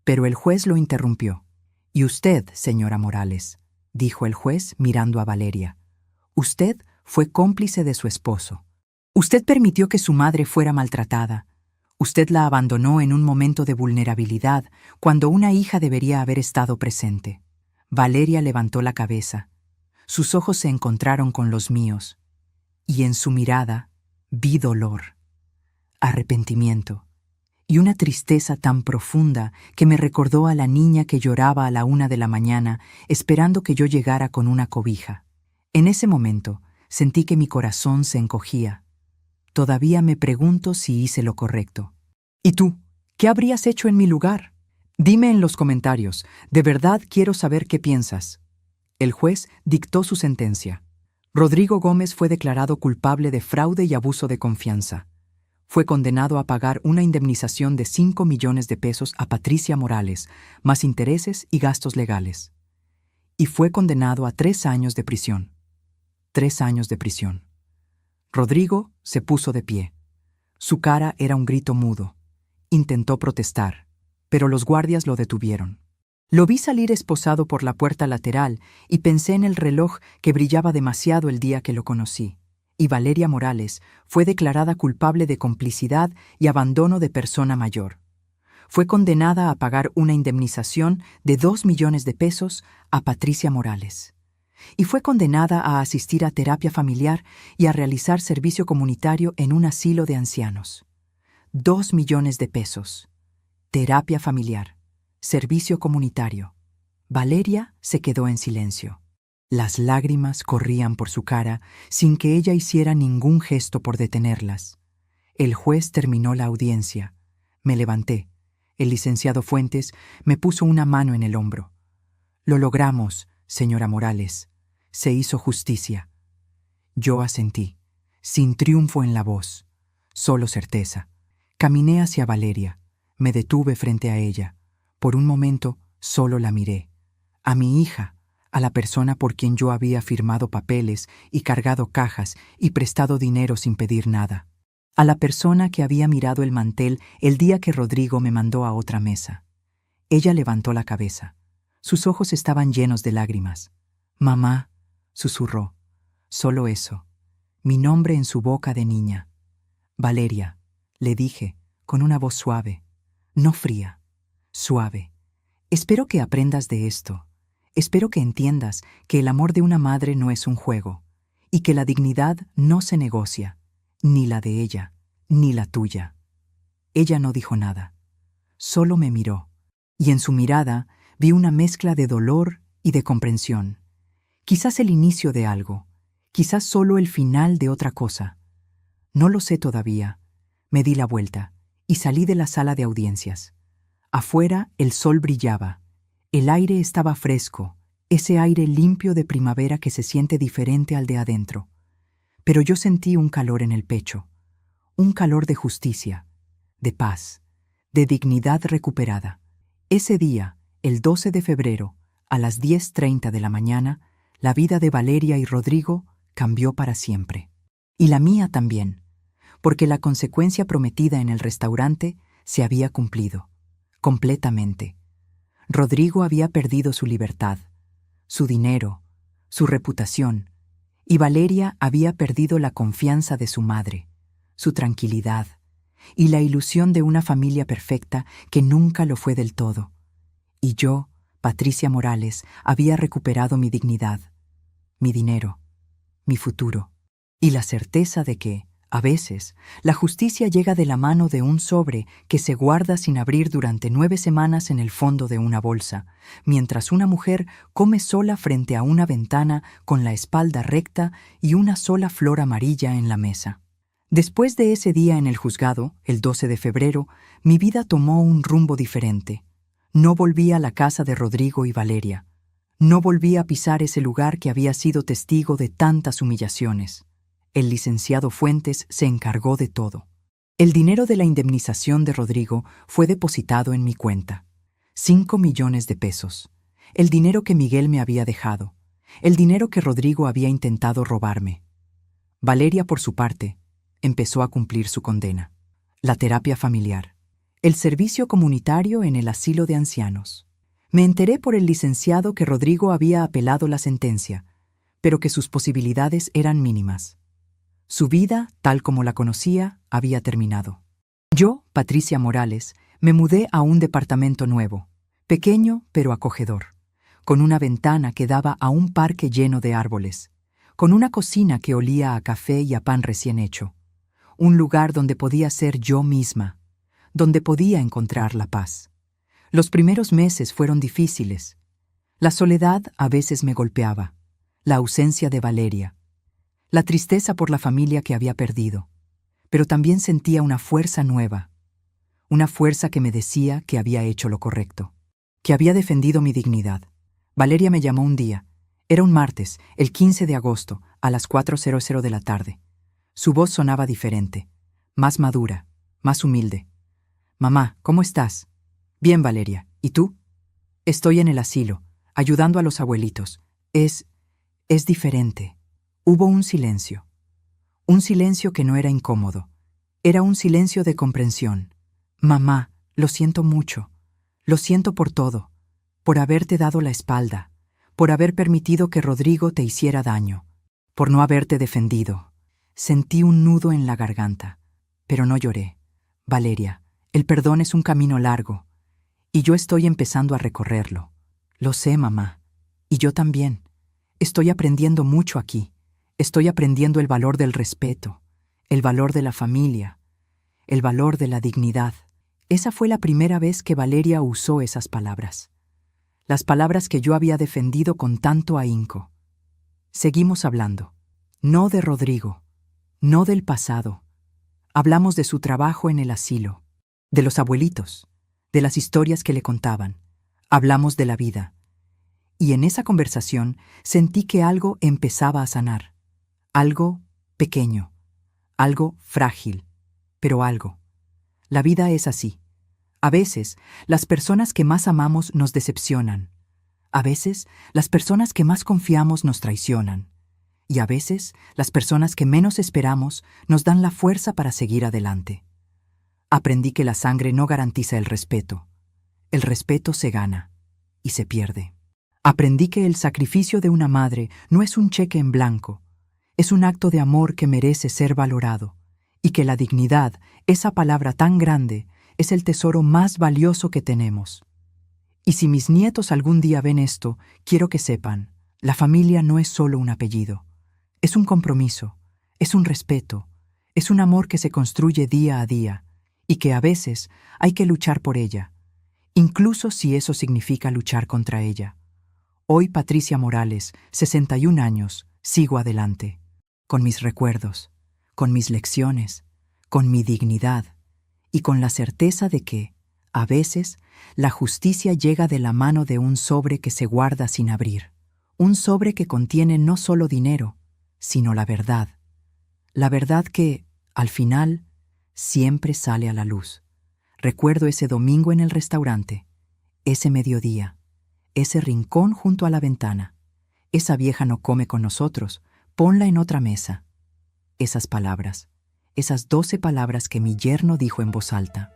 pero el juez lo interrumpió. Y usted, señora Morales, dijo el juez mirando a Valeria, usted fue cómplice de su esposo. Usted permitió que su madre fuera maltratada. Usted la abandonó en un momento de vulnerabilidad, cuando una hija debería haber estado presente. Valeria levantó la cabeza. Sus ojos se encontraron con los míos, y en su mirada vi dolor, arrepentimiento, y una tristeza tan profunda que me recordó a la niña que lloraba a la 1 de la mañana esperando que yo llegara con una cobija. En ese momento sentí que mi corazón se encogía. Todavía me pregunto si hice lo correcto. ¿Y tú? ¿Qué habrías hecho en mi lugar? Dime en los comentarios. De verdad quiero saber qué piensas. El juez dictó su sentencia. Rodrigo Gómez fue declarado culpable de fraude y abuso de confianza. Fue condenado a pagar una indemnización de 5 millones de pesos a Patricia Morales, más intereses y gastos legales. Y fue condenado a 3 años de prisión. 3 años de prisión. Rodrigo se puso de pie. Su cara era un grito mudo. Intentó protestar, pero los guardias lo detuvieron. Lo vi salir esposado por la puerta lateral y pensé en el reloj que brillaba demasiado el día que lo conocí. Y Valeria Morales fue declarada culpable de complicidad y abandono de persona mayor. Fue condenada a pagar una indemnización de 2 millones de pesos a Patricia Morales. Y fue condenada a asistir a terapia familiar y a realizar servicio comunitario en un asilo de ancianos. 2 millones de pesos. Terapia familiar. Servicio comunitario. Valeria se quedó en silencio. Las lágrimas corrían por su cara sin que ella hiciera ningún gesto por detenerlas. El juez terminó la audiencia. Me levanté. El licenciado Fuentes me puso una mano en el hombro. Lo logramos, señora Morales. Se hizo justicia. Yo asentí, sin triunfo en la voz, solo certeza. Caminé hacia Valeria. Me detuve frente a ella. Por un momento solo la miré. A mi hija, a la persona por quien yo había firmado papeles y cargado cajas y prestado dinero sin pedir nada. A la persona que había mirado el mantel el día que Rodrigo me mandó a otra mesa. Ella levantó la cabeza. Sus ojos estaban llenos de lágrimas. «Mamá», susurró. Solo eso. Mi nombre en su boca de niña. «Valeria», le dije, con una voz suave. No fría. Suave. Espero que aprendas de esto. Espero que entiendas que el amor de una madre no es un juego y que la dignidad no se negocia, ni la de ella, ni la tuya. Ella no dijo nada. Solo me miró, y en su mirada vi una mezcla de dolor y de comprensión. Quizás el inicio de algo, quizás solo el final de otra cosa. No lo sé todavía. Me di la vuelta y salí de la sala de audiencias. Afuera el sol brillaba. El aire estaba fresco, ese aire limpio de primavera que se siente diferente al de adentro. Pero yo sentí un calor en el pecho, un calor de justicia, de paz, de dignidad recuperada. Ese día, el 12 de febrero, a las 10:30 de la mañana, la vida de Valeria y Rodrigo cambió para siempre. Y la mía también, porque la consecuencia prometida en el restaurante se había cumplido, completamente. Rodrigo había perdido su libertad, su dinero, su reputación, y Valeria había perdido la confianza de su madre, su tranquilidad y la ilusión de una familia perfecta que nunca lo fue del todo. Y yo, Patricia Morales, había recuperado mi dignidad, mi dinero, mi futuro, y la certeza de que, a veces, la justicia llega de la mano de un sobre que se guarda sin abrir durante 9 semanas en el fondo de una bolsa, mientras una mujer come sola frente a una ventana con la espalda recta y una sola flor amarilla en la mesa. Después de ese día en el juzgado, el 12 de febrero, mi vida tomó un rumbo diferente. No volví a la casa de Rodrigo y Valeria. No volví a pisar ese lugar que había sido testigo de tantas humillaciones. El licenciado Fuentes se encargó de todo. El dinero de la indemnización de Rodrigo fue depositado en mi cuenta. 5 millones de pesos. El dinero que Miguel me había dejado. El dinero que Rodrigo había intentado robarme. Valeria, por su parte, empezó a cumplir su condena. La terapia familiar. El servicio comunitario en el asilo de ancianos. Me enteré por el licenciado que Rodrigo había apelado la sentencia, pero que sus posibilidades eran mínimas. Su vida, tal como la conocía, había terminado. Yo, Patricia Morales, me mudé a un departamento nuevo, pequeño pero acogedor, con una ventana que daba a un parque lleno de árboles, con una cocina que olía a café y a pan recién hecho, un lugar donde podía ser yo misma, donde podía encontrar la paz. Los primeros meses fueron difíciles. La soledad a veces me golpeaba, la ausencia de Valeria, la tristeza por la familia que había perdido, pero también sentía una fuerza nueva, una fuerza que me decía que había hecho lo correcto, que había defendido mi dignidad. Valeria me llamó un día. Era un martes, el 15 de agosto, a las 4:00 de la tarde. Su voz sonaba diferente, más madura, más humilde. «Mamá, ¿cómo estás?» «Bien, Valeria. ¿Y tú?» «Estoy en el asilo, ayudando a los abuelitos. Es diferente». Hubo un silencio que no era incómodo. Era un silencio de comprensión. «Mamá, lo siento mucho. Lo siento por todo, por haberte dado la espalda, por haber permitido que Rodrigo te hiciera daño, por no haberte defendido». Sentí un nudo en la garganta, pero no lloré. «Valeria, el perdón es un camino largo, y yo estoy empezando a recorrerlo. Lo sé, mamá, y yo también. Estoy aprendiendo mucho aquí. Estoy aprendiendo el valor del respeto, el valor de la familia, el valor de la dignidad». Esa fue la primera vez que Valeria usó esas palabras. Las palabras que yo había defendido con tanto ahínco. Seguimos hablando. No de Rodrigo, no del pasado. Hablamos de su trabajo en el asilo, de los abuelitos, de las historias que le contaban. Hablamos de la vida. Y en esa conversación sentí que algo empezaba a sanar. Algo pequeño, algo frágil, pero algo. La vida es así. A veces, las personas que más amamos nos decepcionan. A veces, las personas que más confiamos nos traicionan. Y a veces, las personas que menos esperamos nos dan la fuerza para seguir adelante. Aprendí que la sangre no garantiza el respeto. El respeto se gana y se pierde. Aprendí que el sacrificio de una madre no es un cheque en blanco. Es un acto de amor que merece ser valorado, y que la dignidad, esa palabra tan grande, es el tesoro más valioso que tenemos. Y si mis nietos algún día ven esto, quiero que sepan, la familia no es solo un apellido. Es un compromiso, es un respeto, es un amor que se construye día a día, y que a veces hay que luchar por ella, incluso si eso significa luchar contra ella. Hoy, Patricia Morales, 61 años, sigo adelante, con mis recuerdos, con mis lecciones, con mi dignidad y con la certeza de que, a veces, la justicia llega de la mano de un sobre que se guarda sin abrir, un sobre que contiene no solo dinero, sino la verdad que, al final, siempre sale a la luz. Recuerdo ese domingo en el restaurante, ese mediodía, ese rincón junto a la ventana. Esa vieja no come con nosotros, ponla en otra mesa. Esas palabras, esas 12 palabras que mi yerno dijo en voz alta.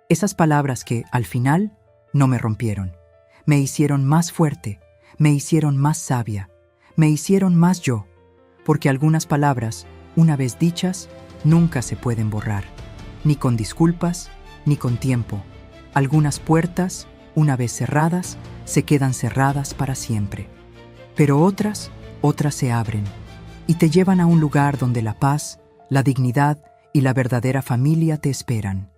Esas palabras que, al final, no me rompieron. Me hicieron más fuerte, me hicieron más sabia, me hicieron más yo, porque algunas palabras, una vez dichas, nunca se pueden borrar, ni con disculpas, ni con tiempo. Algunas puertas, una vez cerradas, se quedan cerradas para siempre. Pero otras se abren y te llevan a un lugar donde la paz, la dignidad y la verdadera familia te esperan.